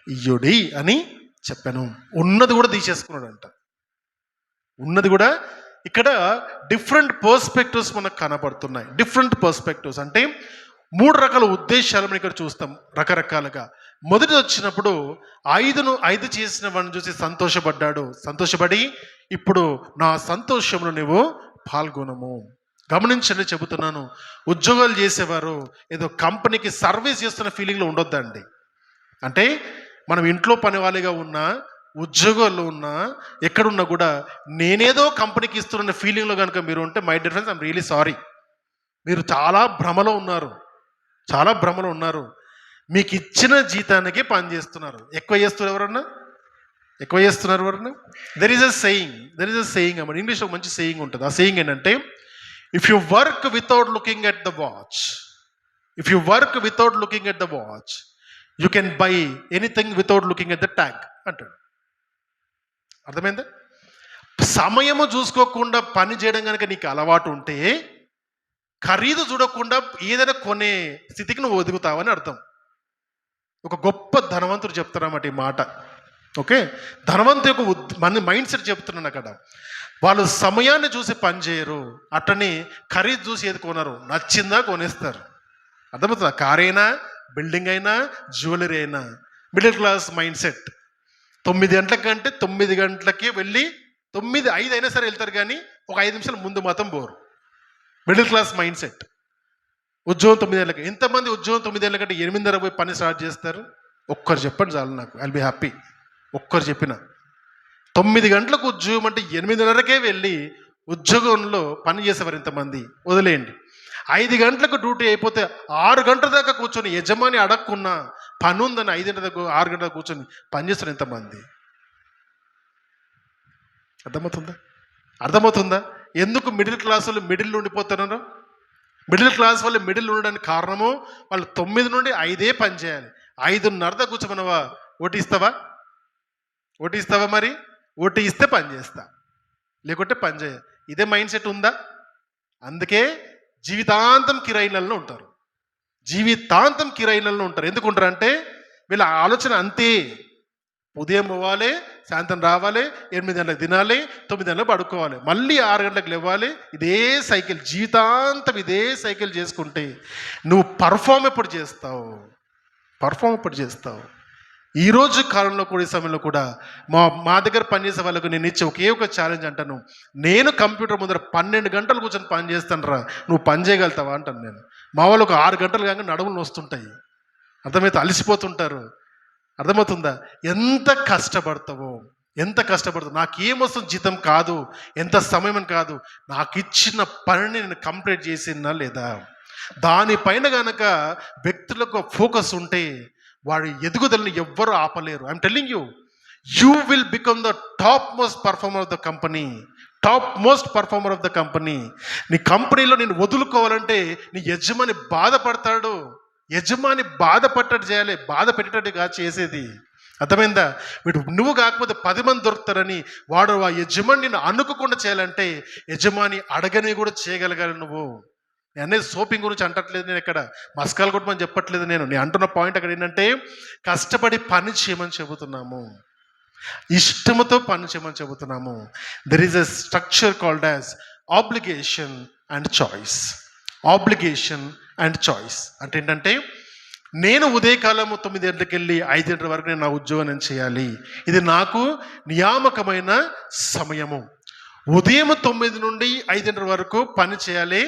ఇయ్యుడి అని చెప్పాను. ఉన్నది కూడా తీసేసుకున్నాడంట. ఉన్నది కూడా ఇక్కడ డిఫరెంట్ పర్స్పెక్టివ్స్ మనకు కనబడుతున్నాయి. డిఫరెంట్ పర్స్పెక్టివ్స్ అంటే 3 రకాల ఉద్దేశాలు మనం ఇక్కడ చూస్తాం రకరకాలుగా. మొదటి వచ్చినప్పుడు 5 చేసిన వాడిని చూసి సంతోషపడ్డాడు. సంతోషపడి ఇప్పుడు నా సంతోషంలో నువ్వు పాల్గొనము. గమనించండి, చెబుతున్నాను, ఉద్యోగాలు చేసేవారు ఏదో కంపెనీకి సర్వీస్ చేస్తున్న ఫీలింగ్లో ఉండొద్దండి. అంటే మనం ఇంట్లో పని వాళ్ళగా ఉన్నా, ఉద్యోగాల్లో ఉన్నా, ఎక్కడున్నా కూడా నేనేదో కంపెనీకి ఇస్తున్న ఫీలింగ్లో కనుక మీరు ఉంటే, my dear friends, I'm really sorry. మీరు చాలా భ్రమలో ఉన్నారు. మీకు ఇచ్చిన జీతానికి పని చేస్తున్నారు. ఎక్కువ చేస్తున్నారు ఎవరన్నా? దెర్ ఈజ్ అ సెయింగ్ అన్నమాట. ఇంగ్లీష్లో మంచి సెయింగ్ ఉంటుంది. ఆ సెయింగ్ ఏంటంటే, if you work without looking at the watch, you can buy anything without looking at the tag అంటాడు. అర్థమైందా? సమయము చూసుకోకుండా పని చేయడం కనుక నీకు అలవాటు ఉంటే, ఖరీదు చూడకుండా ఏదైనా కొనే స్థితికి నువ్వు ఒదుగుతావని అర్థం. ఒక గొప్ప ధనవంతుడు చెప్తారన్నమాట ఈ మాట. ఓకే, ధనవంతు యొక్క మైండ్ సెట్ చెప్తున్నాను అక్కడ. వాళ్ళు సమయాన్ని చూసి పని చేయరు, అట్టని ఖరీదు చూసి ఏది కొనరు, నచ్చిందా కొనేస్తారు. అర్థమవుతుందా? కార్ అయినా, బిల్డింగ్ అయినా, జ్యువెలరీ అయినా. Middle class mind set. 9 గంటలకంటే 9 గంటలకి వెళ్ళి 9:05 అయినా సరే వెళ్తారు, కానీ ఒక 5 నిమిషాలు ముందు మాత్రం పోరు. Middle class mind set. ఉద్యోగం 9 గంటలకి. ఎంతమంది ఉద్యోగం 9 గంటలకంటే 8:30 పోయి పని స్టార్ట్ చేస్తారు? ఒక్కరు చెప్పండి చాలు, నాకు ఐల్ బి హ్యాపీ. ఒక్కరు చెప్పిన 9 గంటలకు ఉద్యోగం అంటే 8:30కే వెళ్ళి ఉద్యోగంలో పని చేసేవారు ఎంతమంది? వదిలేయండి. 5 గంటలకు డ్యూటీ అయిపోతే 6 గంటల దాకా కూర్చొని యజమాని అడగకున్నా పని ఉందని 5 గంటల దాకా 6 గంటలకు కూర్చొని పనిచేస్తారు ఎంతమంది? అర్థమవుతుందా? ఎందుకు మిడిల్ క్లాస్ వాళ్ళు మిడిల్ ఉండిపోతున్నారు? మిడిల్ క్లాస్ వాళ్ళు మిడిల్ ఉండడానికి కారణము, వాళ్ళు 9 నుండి 5 పని చేయాలి. 5:30 దాకా కూర్చోమనవా? ఓటీ ఇస్తావా? మరి ఓటీ ఇస్తే పని చేస్తా, లేకుంటే పని చేయ. ఇదే మైండ్ సెట్ ఉందా? అందుకే జీవితాంతం కిరాయిలలో ఉంటారు. ఎందుకు ఉంటారు అంటే, వీళ్ళ ఆలోచన అంతే. ఉదయం పోవాలి, సాయంత్రం రావాలి, 8 గంటలకు తినాలి, 9 గంటలకు పడుకోవాలి, మళ్ళీ 6 గంటలకు లేవాలి. ఇదే సైకిల్, జీవితాంతం ఇదే సైకిల్ చేసుకుంటే నువ్వు పర్ఫామ్ ఎప్పుడు చేస్తావు? ఈరోజు కాలంలో కూడా, ఈ సమయంలో కూడా మా దగ్గర పనిచేసే వాళ్ళకు నేను ఇచ్చే ఒకే ఒక ఛాలెంజ్ అంటాను. నేను కంప్యూటర్ ముందర 12 గంటలు కూర్చొని పని చేస్తాను రా, నువ్వు పని చేయగలుగుతావా అంటాను నేను. మా వాళ్ళు ఒక 6 గంటలు కాక నడుములు వస్తుంటాయి. అర్థమైతే అలసిపోతుంటారు. అర్థమవుతుందా? ఎంత కష్టపడతావు. నాకేమొస్తుంది జీతం కాదు, ఎంత సమయం అని కాదు, నాకు ఇచ్చిన పనిని నేను కంప్లీట్ చేసినా లేదా, దానిపైన కనుక వ్యక్తులకు ఫోకస్ ఉంటే వాడి ఎదుగుదలని ఎవ్వరూ ఆపలేరు. I'm telling you will become the top most performer of the company. నీ కంపెనీలో నేను వదులుకోవాలంటే నీ యజమాని బాధపడతాడు. యజమాని బాధపట్టట్టు చేయాలి, బాధ పెట్టేటట్టుగా చేసేది. అర్థమైందా? నువ్వు కాకపోతే 10 మంది దొరుకుతారని వాడు ఆ యజమాని నిన్ను అనుకోకుండా చేయాలంటే యజమాని అడగని కూడా చేయగలగాలి నువ్వు. నేను అనేది సోపింగ్ గురించి అంటట్లేదు, నేను ఇక్కడ మస్కాలు కొట్టమని చెప్పట్లేదు. నేను అంటున్న పాయింట్ అక్కడ ఏంటంటే, కష్టపడి పని చేయమని చెబుతున్నాము, ఇష్టంతో పని చేయమని చెబుతున్నాము. There is a structure called as obligation and choice. అంటే ఏంటంటే, నేను ఉదయకాలము 9 గంటలకు వెళ్ళి 5 గంటల వరకు నేను నా ఉద్యోగం నేను చేయాలి. ఇది నాకు నియామకమైన సమయము. ఉదయం 9 నుండి 5 గంటల వరకు పని చేయాలి,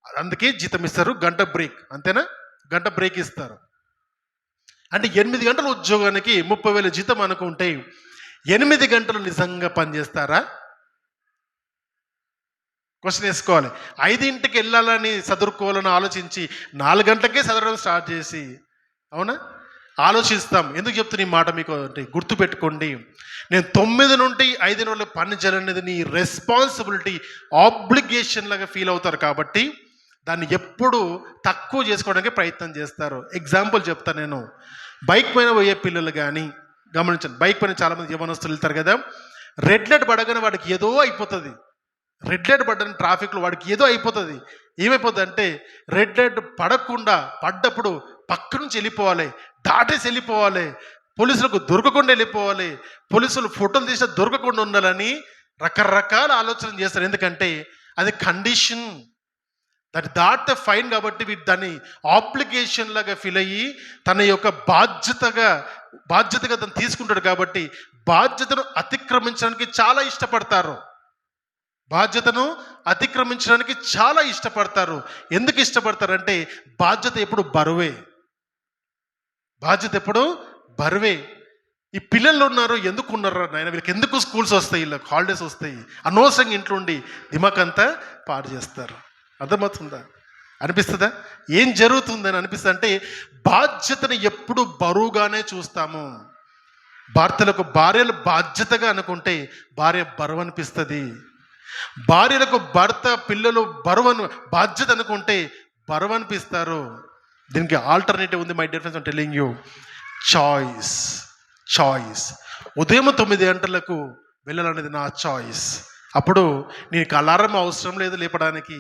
అందుకే జీతం ఇస్తారు. గంట బ్రేక్, అంతేనా? గంట బ్రేక్ ఇస్తారు. అంటే 8 గంటల ఉద్యోగానికి 30,000 జీతం అనుకుంటే 8 గంటలు నిజంగా పనిచేస్తారా? క్వశ్చన్ వేసుకోవాలి. 5ంటికి వెళ్ళాలని చదువుకోవాలని ఆలోచించి 4 గంటలకే చదవడం స్టార్ట్ చేసి, అవునా, ఆలోచిస్తాం. ఎందుకు చెప్తున్నా ఈ మాట మీకు అంటే గుర్తుపెట్టుకోండి. నేను 9 నుండి 5 రోజులు పని చేయాలనేది నీ రెస్పాన్సిబిలిటీ, ఆబ్లిగేషన్ లాగా ఫీల్ అవుతారు కాబట్టి దాన్ని ఎప్పుడు తక్కువ చేసుకోవడానికి ప్రయత్నం చేస్తారు. ఎగ్జాంపుల్ చెప్తాను నేను. బైక్ పైన పోయే పిల్లలు కానీ గమనించండి. బైక్ పైన చాలామంది యవ్వనస్తులు వెళ్తారు కదా. రెడ్ లైట్ పడగానే వాడికి ఏదో అయిపోతుంది. రెడ్ లైట్ పడ్డని ట్రాఫిక్లో వాడికి ఏదో అయిపోతుంది. ఏమైపోతుంది అంటే రెడ్ లైట్ పడకుండా పడ్డప్పుడు పక్క నుంచి వెళ్ళిపోవాలి, దాటేసి వెళ్ళిపోవాలి, పోలీసులకు దొరకకుండా వెళ్ళిపోవాలి, పోలీసులు ఫోటోలు తీసినా దొరకకుండా ఉండాలని రకరకాల ఆలోచన చేస్తారు. ఎందుకంటే అది కండిషన్, దాటితే ఫైన్ కాబట్టి వీటి దాన్ని ఆబ్లిగేషన్ లాగా ఫీల్ అయ్యి తన యొక్క బాధ్యతగా తను తీసుకుంటాడు. కాబట్టి బాధ్యతను అతిక్రమించడానికి చాలా ఇష్టపడతారు. ఎందుకు ఇష్టపడతారంటే బాధ్యత ఎప్పుడు బరువే. ఈ పిల్లలు ఉన్నారు, ఎందుకు ఉన్నారు నాయన, వీళ్ళకి ఎందుకు స్కూల్స్ వస్తాయి, వీళ్ళకి హాలిడేస్ వస్తాయి, అనవసరంగా ఇంట్లో ఉండి దిమాకంతా పాడు చేస్తారు. అర్థమవుతుందా? అనిపిస్తుందా? ఏం జరుగుతుందని అనిపిస్తుంది అంటే బాధ్యతను ఎప్పుడు బరువుగానే చూస్తాము. భార్యలు బాధ్యతగా అనుకుంటే భార్య బరువు అనిపిస్తుంది. భార్యలకు భర్త పిల్లలు బాధ్యత అనుకుంటే బరువు అనిపిస్తారు. దీనికి ఆల్టర్నేటివ్ ఉంది my dear friends. I'm telling you, choice. ఉదయం 9 గంటలకు వెళ్ళాలనేది నా చాయిస్. అప్పుడు నీకు అలారం అవసరం లేదు లేపడానికి,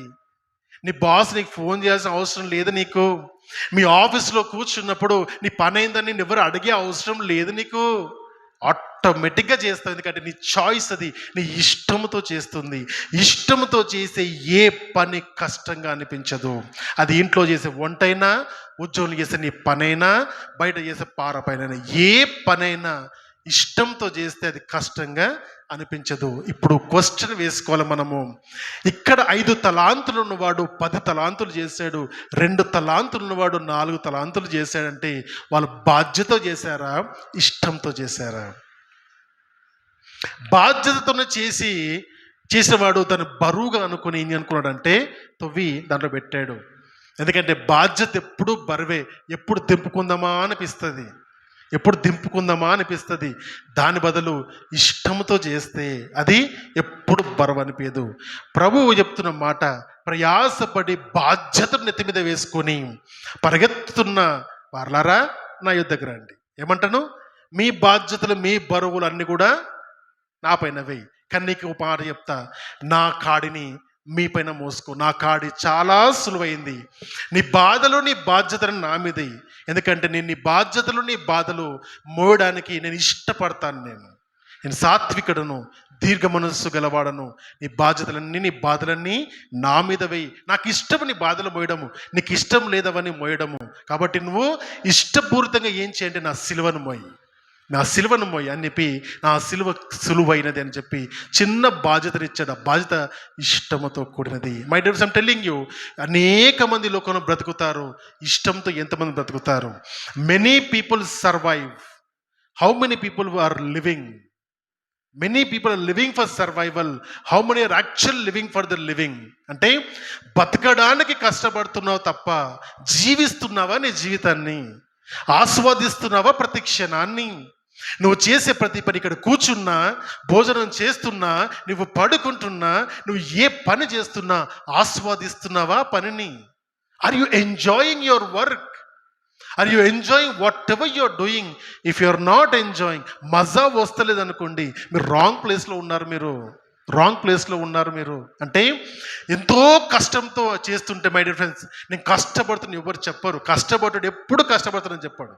నీ బాస్ నీకు ఫోన్ చేయాల్సిన అవసరం లేదు, నీకు మీ ఆఫీస్లో కూర్చున్నప్పుడు నీ పని అయిందని నేను ఎవరు అడిగే అవసరం లేదు, నీకు ఆటోమేటిక్గా చేస్తావు. ఎందుకంటే నీ చాయిస్, అది నీ ఇష్టంతో చేస్తుంది. ఇష్టంతో చేసే ఏ పని కష్టంగా అనిపించదు. అది ఇంట్లో చేసే వంటైనా, ఉద్యోగం చేసే నీ పనైనా, బయట చేసే పార పైన ఏ పనైనా ఇష్టంతో చేస్తే అది కష్టంగా అనిపించదు. ఇప్పుడు క్వశ్చన్ వేసుకోవాలి మనము. ఇక్కడ 5 తలాంతులు ఉన్నవాడు 10 తలాంతులు చేశాడు, 2 తలాంతులు ఉన్నవాడు 4 తలాంతులు చేశాడంటే వాళ్ళు బాధ్యతతో చేశారా, ఇష్టంతో చేశారా? బాధ్యతతోనే చేసినవాడు తను బరువుగా అనుకుని ఏం అనుకున్నాడంటే తవ్వి దాంట్లో పెట్టాడు. ఎందుకంటే బాధ్యత ఎప్పుడు బరువే, ఎప్పుడు దింపుకుందామా అనిపిస్తుంది. దాని బదులు ఇష్టంతో చేస్తే అది ఎప్పుడు బరువు అనిపించదు. ప్రభువు చెప్తున్న మాట, ప్రయాసపడి బాధ్యతను నెత్తి మీద వేసుకొని పరిగెత్తుతున్న వారలారా నా యుద్ధకు రండి. ఏమంటాను? మీ బాధ్యతలు, మీ బరువులు అన్నీ కూడా నా పైన వేయి. కానీ నీకు ఒక మాట చెప్తా, నా కాడిని మీ పైన మోసుకో. నా కాడి చాలా సులువైంది. నీ బాధలు, నీ బాధ్యతలను నా మీద. ఎందుకంటే నేను నీ బాధ్యతలు, నీ బాధలు మోయడానికి నేను ఇష్టపడతాను. నేను సాత్వికుడను, దీర్ఘ మనస్సు గలవాడను. నీ బాధలన్నీ నా మీద వేయి. నాకు ఇష్టము నీ బాధలు మోయడము, నీకు ఇష్టం లేదవని మోయడము. కాబట్టి నువ్వు ఇష్టపూరితంగా ఏం చేయండి, నా సిలువను మోయి అని చెప్పి, నా సిలువ సులువైనది అని చెప్పి చిన్న బాధ్యతను ఇచ్చాడు. ఆ బాధ్యత ఇష్టంతో కూడినది. My dear friends, I'm telling you, అనేక మంది లోకంలో బ్రతుకుతారు. ఇష్టంతో ఎంతమంది బ్రతుకుతారు? Many people survive. How many people are living? Many people are living for survival. How many are actual living for the living? అంటే బతకడానికి కష్టపడుతున్నావు తప్ప జీవిస్తున్నావా? నీ జీవితాన్ని ఆస్వాదిస్తున్నావా? ప్రతి క్షణాన్ని నువ్వు చేసే ప్రతి పని, ఇక్కడ కూర్చున్నా, భోజనం చేస్తున్నా, నువ్వు పడుకుంటున్నా, నువ్వు ఏ పని చేస్తున్నా ఆస్వాదిస్తున్నావా పనిని? Are you enjoying your work? Are you enjoying whatever you are doing? If you are not enjoying, మజా వస్తలేదు అనుకోండి, మీరు రాంగ్ ప్లేస్లో ఉన్నారు మీరు. అంటే ఎంతో కష్టంతో చేస్తుంటే మై డియర్ ఫ్రెండ్స్, నేను కష్టపడుతున్నా ఎవరు చెప్పరు. కష్టపడ్డాడు ఎప్పుడు కష్టపడుతున్నాను చెప్పాడు.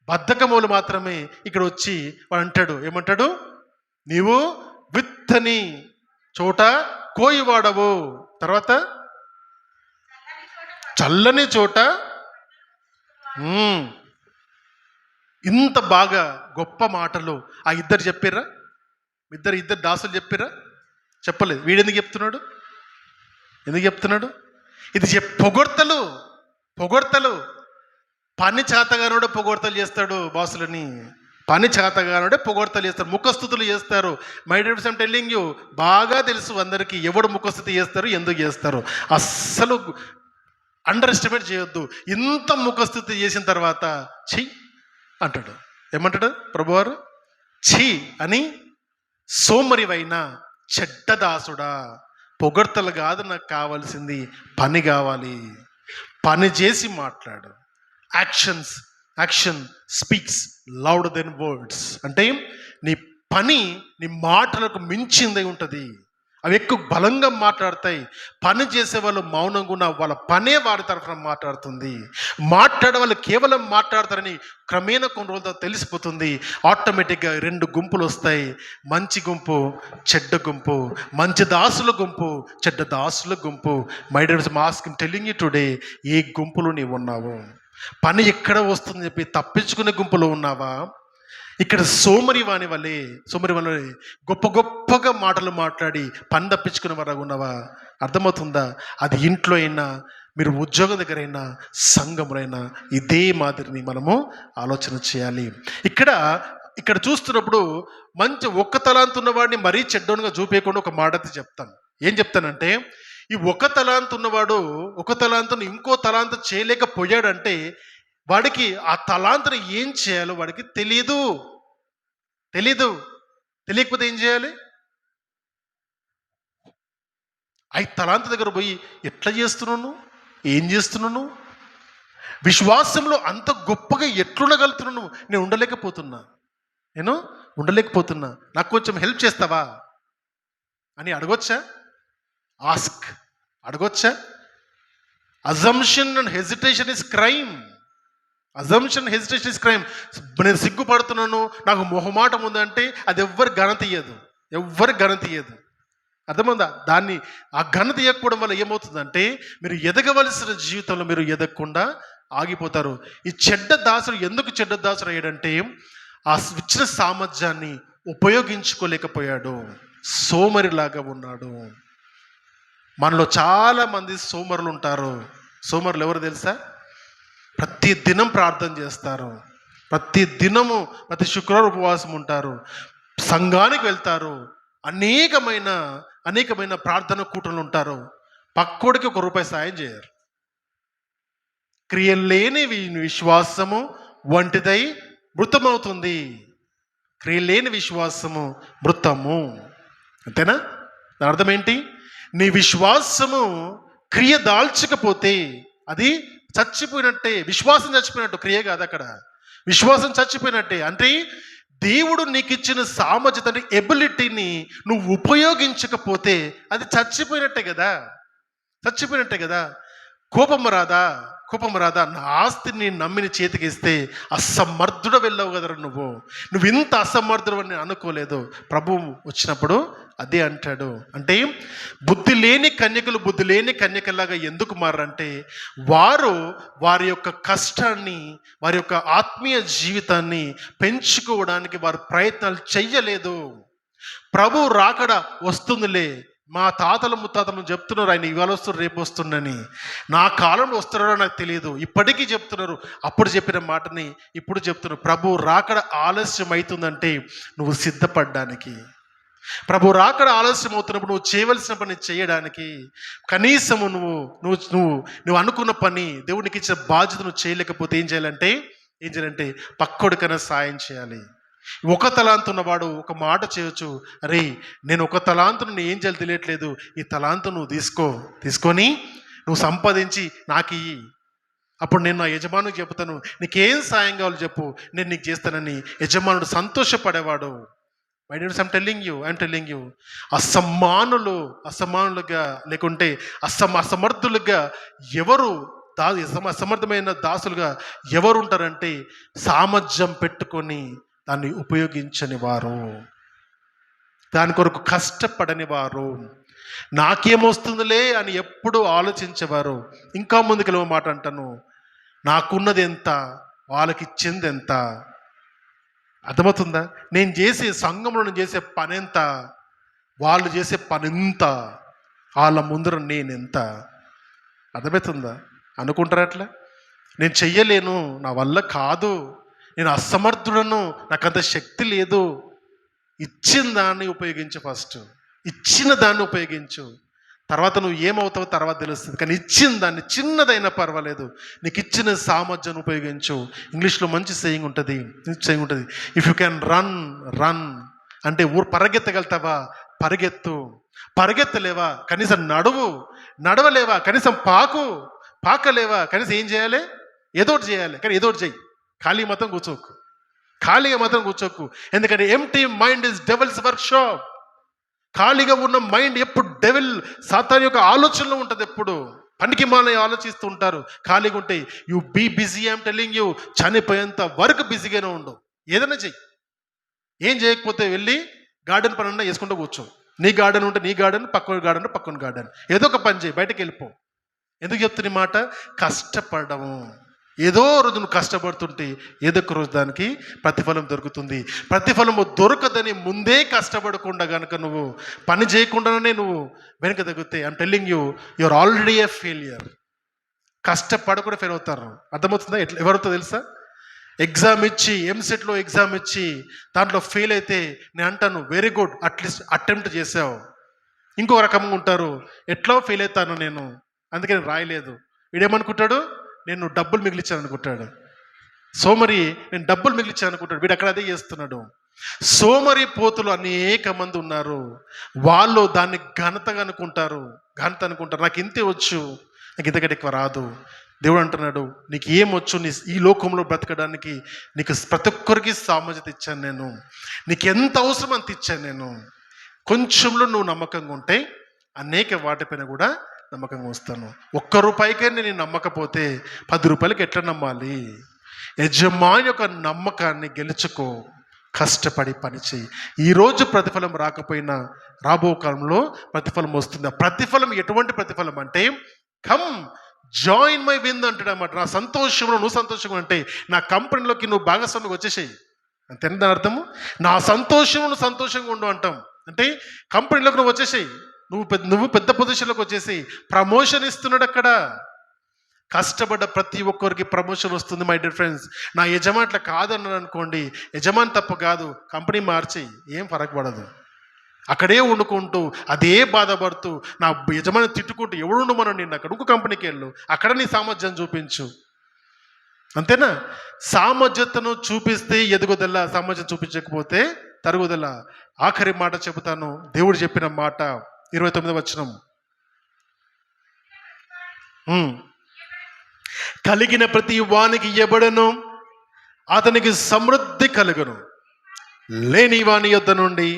బద్ధకములు మాత్రమే ఇక్కడ వచ్చి వాడు అంటాడు, ఏమంటాడు? నీవు విత్తని చోట కోయివాడవు, తర్వాత చల్లని చోట. ఇంత బాగా గొప్ప మాటలు ఆ ఇద్దరు చెప్పిర్రా? ఇద్దరు దాసులు చెప్పిర్రా? చెప్పలేదు. వీడెందుకు చెప్తున్నాడు? ఇది పొగడ్తలు. పని చేతగానోడే పొగడ్తలు చేస్తాడు బాసులని. ముఖస్థుతులు చేస్తారు. My dear friends, I'm telling you, బాగా తెలుసు అందరికీ ఎవడు ముఖస్థుతి చేస్తారు, ఎందుకు చేస్తారు. అస్సలు అండర్ ఎస్టిమేట్ చేయొద్దు. ఇంత ముఖస్థుతి చేసిన తర్వాత అంటాడు. ఏమంటాడు ప్రభువారు? ఛీ అని సోమరివైన చెడ్డదాసుడా, పొగడ్తలు కాదు నాకు కావాల్సింది, పని కావాలి. పని చేసి మాట్లాడు. Action speaks louder than words. అంటే నీ పని నీ మాటలకు మించిందై ఉంటుంది. అవి ఎక్కువ బలంగా మాట్లాడతాయి. పని చేసే వాళ్ళు మౌనంగా ఉన్న వాళ్ళ పనే వారి తరఫున మాట్లాడుతుంది. మాట్లాడే వాళ్ళు కేవలం మాట్లాడతారని క్రమేణా కొన్ని రోజులతో తెలిసిపోతుంది. ఆటోమేటిక్గా 2 గుంపులు వస్తాయి. మంచి గుంపు, చెడ్డ గుంపు. మంచి దాసుల గుంపు, చెడ్డ దాసుల గుంపు. My dear mask telling you today, ఏ గుంపులో నీవు ఉన్నావు? పని ఎక్కడ వస్తుందని చెప్పి తప్పించుకునే గుంపులో ఉన్నావా? ఇక్కడ సోమరివాని వలె గొప్పగా మాటలు మాట్లాడి పని తప్పించుకునే వారు ఉన్నవా? అర్థమవుతుందా? అది ఇంట్లో అయినా, మీరు ఉద్యోగం దగ్గర అయినా, సంఘములైనా ఇదే మాదిరిని మనము ఆలోచన చేయాలి. ఇక్కడ చూస్తున్నప్పుడు మంచి ఒక్క తలాంతు ఉన్నవాడిని మరీ చెడ్డోనుగా చూపేయకుండా ఒక మాట చెప్తాను. ఏం చెప్తానంటే, ఈ ఒక తలాంతు ఉన్నవాడు ఒక తలాంతును ఇంకో తలాంతు చేయలేకపోయాడంటే వాడికి ఆ తలాంతును ఏం చేయాలో వాడికి తెలీదు. తెలియకపోతే ఏం చేయాలి? 5 తలాంతు దగ్గర పోయి ఎట్లా చేస్తున్నాను, ఏం చేస్తున్నాను, విశ్వాసంలో అంత గొప్పగా ఎట్లుండగలుగుతున్నాను? నేను ఉండలేకపోతున్నా, నాకు కొంచెం హెల్ప్ చేస్తావా అని అడగొచ్చా? అడగొచ్చా? Assumption and hesitation is crime. నేను సిగ్గుపడుతున్నాను, నాకు మొహమాటం ఉందంటే అది ఎవ్వరి ఘనత ఇయ్యదు. అర్థమైందా? ఆ ఘనత ఇవ్వకపోవడం వల్ల ఏమవుతుందంటే మీరు ఎదగవలసిన జీవితంలో మీరు ఎదగకుండా ఆగిపోతారు. ఈ చెడ్డ దాసుడు ఎందుకు చెడ్డ దాసుడు అయ్యాడంటే ఆ ఇచ్చిన సామర్థ్యాన్ని ఉపయోగించుకోలేకపోయాడు. సోమరిలాగా ఉన్నాడు. మనలో చాలా మంది సోమరులు ఉంటారు. సోమరులు ఎవరు తెలుసా? ప్రతి దినం ప్రార్థన చేస్తారు, ప్రతి శుక్రవారం ఉపవాసం ఉంటారు, సంఘానికి వెళ్తారు, అనేకమైన ప్రార్థన కూటలు ఉంటారు. పక్కోడికి 1 రూపాయి సాయం చేయరు. క్రియలేని విశ్వాసము వంటిదై మృతమవుతుంది. క్రియలేని విశ్వాసము మృతము. అంతేనా? దాని అర్థం ఏంటి? నీ విశ్వాసము క్రియ దాల్చకపోతే అది చచ్చిపోయినట్టే. విశ్వాసం చచ్చిపోయినట్టు, క్రియ కాదు. అక్కడ విశ్వాసం చచ్చిపోయినట్టే. అంటే దేవుడు నీకు ఇచ్చిన సామర్థ్యత, ఎబిలిటీని నువ్వు ఉపయోగించకపోతే అది చచ్చిపోయినట్టే కదా. కోపం రాదా? నా ఆస్తిని నమ్మిని చేతికి ఇస్తే అసమర్థుడు వెళ్ళవు కదరా నువ్వు ఇంత అసమర్థుడు అని అనుకోలేదు. ప్రభువు వచ్చినప్పుడు అదే అంటాడు. అంటే బుద్ధి లేని కన్యకలాగా ఎందుకు మారంటే వారి యొక్క కష్టాన్ని, వారి యొక్క ఆత్మీయ జీవితాన్ని పెంచుకోవడానికి వారు ప్రయత్నాలు చెయ్యలేదు. ప్రభు రాకడ వస్తుందిలే, మా తాతలు ముత్తాతలు చెప్తున్నారు ఆయన ఇవాళ వస్తున్నారు రేపు వస్తుండని. నా కాలంలో వస్తున్నారో నాకు తెలియదు, ఇప్పటికీ చెప్తున్నారు. అప్పుడు చెప్పిన మాటని ఇప్పుడు చెప్తున్నారు. ప్రభు రాకడ ఆలస్యం అవుతుందంటే నువ్వు సిద్ధపడ్డానికి, ప్రభు రాకడ ఆలస్యం అవుతున్నప్పుడు నువ్వు చేయవలసిన పని చేయడానికి, కనీసము నువ్వు అనుకున్న పని, దేవునికి ఇచ్చిన బాధ్యత నువ్వు చేయలేకపోతే ఏం చేయాలంటే పక్కోడికైనా సాయం చేయాలి. 1 తలాంతు ఉన్నవాడు ఒక మాట చేయొచ్చు, అరే నేను 1 తలాంతును ఏం చేయాలి తెలియట్లేదు, ఈ తలాంతు నువ్వు తీసుకొని నువ్వు సంపాదించి నాకు ఇయ్యి. అప్పుడు నేను నా యజమానుడికి చెప్తాను, నీకేం సాయం కావాలో చెప్పు, నేను నీకు చేస్తానని యజమానుడు సంతోషపడేవాడు. My dear, I'm telling you అసమానులుగా లేకుంటే అసమర్థులుగా అసమర్థమైన దాసులుగా ఎవరు ఉంటారంటే సామర్థ్యం పెట్టుకొని దాన్ని ఉపయోగించని వారు, దాని కొరకు కష్టపడని వారు, నాకేమొస్తుందిలే అని ఎప్పుడు ఆలోచించేవారు. ఇంకా ముందుకు మాట అంటాను, నాకున్నది ఎంత, వాళ్ళకి ఇచ్చింది ఎంత. అర్థమవుతుందా? నేను చేసే సంఘంలో చేసే పని ఎంత, వాళ్ళు చేసే పని ఎంత, వాళ్ళ ముందర నేనెంత. అర్థమవుతుందా? అనుకుంటారా అట్లా? నేను చెయ్యలేను, నా వల్ల కాదు, నేను అసమర్థుడను, నాకంత శక్తి లేదు. ఇచ్చిన దాన్ని ఉపయోగించు. ఫస్ట్ ఇచ్చిన దాన్ని ఉపయోగించు. తర్వాత నువ్వు ఏమవుతావో తర్వాత తెలుస్తుంది. కానీ ఇచ్చిన దాన్ని చిన్నదైనా పర్వాలేదు, నీకు ఇచ్చిన సామర్థ్యాన్ని ఉపయోగించు. ఇంగ్లీష్లో మంచి సేయింగ్ ఉంటుంది. If you can run run అంటే పరిగెత్తగలుగుతావా, పరిగెత్తు. పరిగెత్తలేవా కనీసం నడవలేవా కనీసం పాకలేవా కనీసం ఏం చేయాలి, ఏదోటి చేయాలి. కానీ ఏదోటి చేయి, ఖాళీగా మాత్రం కూర్చోకు. ఎందుకంటే empty mind is devils work shop. ఖాళీగా ఉన్న మైండ్ ఎప్పుడు సాతాను యొక్క ఆలోచనలో ఉంటుంది. ఎప్పుడు పనికి మాలని ఆలోచిస్తూ ఉంటారు. ఖాళీగా ఉంటే you be busy. I'm telling you, చనిపోయేంత వరకు బిజీగానే ఉండు. ఏదైనా చెయ్యి. ఏం చేయకపోతే వెళ్ళి గార్డెన్ పని అన్నా వేసుకుంటూ కూర్చో. నీ గార్డెన్ ఉంటే నీ గార్డెన్, పక్కన గార్డెన్, ఏదో ఒక పని చేయి, బయటకు వెళ్ళిపో. ఎందుకు చెప్తున్న మాట? కష్టపడము. ఏదో రోజు నువ్వు కష్టపడుతుంటే ఏదో ఒక రోజు దానికి ప్రతిఫలం దొరుకుతుంది. ప్రతిఫలము దొరకదని ముందే కష్టపడకుండా కనుక నువ్వు పని చేయకుండానే నువ్వు వెనక తగ్గితే I'm telling you, you are already a failure. కష్టపడకుండా ఫెయిల్ అవుతారు. అర్థమవుతుందా? ఎవరితో తెలుసా? ఎగ్జామ్ ఇచ్చి, ఎంసెట్లో ఎగ్జామ్ ఇచ్చి దాంట్లో ఫెయిల్ అయితే నేను అంటాను వెరీ గుడ్, అట్లీస్ట్ అటెంప్ట్ చేసావు. ఇంకో రకంగా ఉంటారు, ఎట్లా ఫెయిల్ అవుతాను నేను, అందుకే నేను రాయలేదు. వీడేమనుకుంటాడు, నేను డబ్బులు మిగిలిచ్చాను అనుకుంటాడు. నేను డబ్బులు మిగిలిచ్చాను అనుకుంటాడు. వీడు అక్కడ అదే చేస్తున్నాడు. సోమరి పోతులు అనేక మంది ఉన్నారు. వాళ్ళు దాన్ని ఘనత అనుకుంటారు. నాకు ఇంతే వచ్చు, నాకు ఇంతకంటే ఎక్కువ రాదు. దేవుడు అంటున్నాడు, నీకు ఏమొచ్చు, ఈ లోకంలో బ్రతకడానికి నీకు ప్రతి ఒక్కరికి సామర్థ్యత ఇచ్చాను నేను. నీకు ఎంత అవసరం అంత ఇచ్చాను నేను. కొంచెంలో నువ్వు నమ్మకంగా ఉంటే అనేక వాటిపైన కూడా నమ్మకంగా వస్తాను. ₹1 నేను నమ్మకపోతే 10 రూపాయలకి ఎట్లా నమ్మాలి? యజమాని యొక్క నమ్మకాన్ని గెలుచుకో, కష్టపడి పని చేయి. ఈరోజు ప్రతిఫలం రాకపోయినా రాబో కాలంలో ప్రతిఫలం వస్తుంది. ఆ ప్రతిఫలం ఎటువంటి ప్రతిఫలం అంటే, కమ్ జాయిన్ మై విందు అంటాడు అన్నమాట. నా సంతోషంలో నువ్వు సంతోషంగా అంటే నా కంపెనీలోకి నువ్వు భాగస్వామికి వచ్చేసేయి అంతేనా దాని అర్థము? నా సంతోషంలో నువ్వు సంతోషంగా ఉండు అంటాం. అంటే కంపెనీలోకి నువ్వు వచ్చేసేయి, నువ్వు పెద్ద పొజిషన్లోకి వచ్చేసి ప్రమోషన్ ఇస్తున్నాడు అక్కడ. కష్టపడ్డ ప్రతి ఒక్కరికి ప్రమోషన్ వస్తుంది మై డియర్ ఫ్రెండ్స్. నా యజమాని అట్లా కాదన్నాను అనుకోండి, యజమాని తప్పు కాదు, కంపెనీ మార్చి ఏం ఫరక్ పడదు. అక్కడే వండుకుంటూ అదే బాధపడుతూ నా యజమాని తిట్టుకుంటూ ఎవడు మనం నిన్ను అక్కడ ఇంకో కంపెనీకి వెళ్ళు, అక్కడ నీ సామర్థ్యం చూపించు. అంతేనా? సామర్థ్యతను చూపిస్తే ఎదుగుదల, సామర్థ్యం చూపించకపోతే తరుగుదల. ఆఖరి మాట చెబుతాను, దేవుడు చెప్పిన మాట 29వ వచనం. కలిగిన ప్రతి వానికి ఇయ్యబడను, అతనికి సమృద్ధి కలుగును. లేని వాని యొద్ద నుండి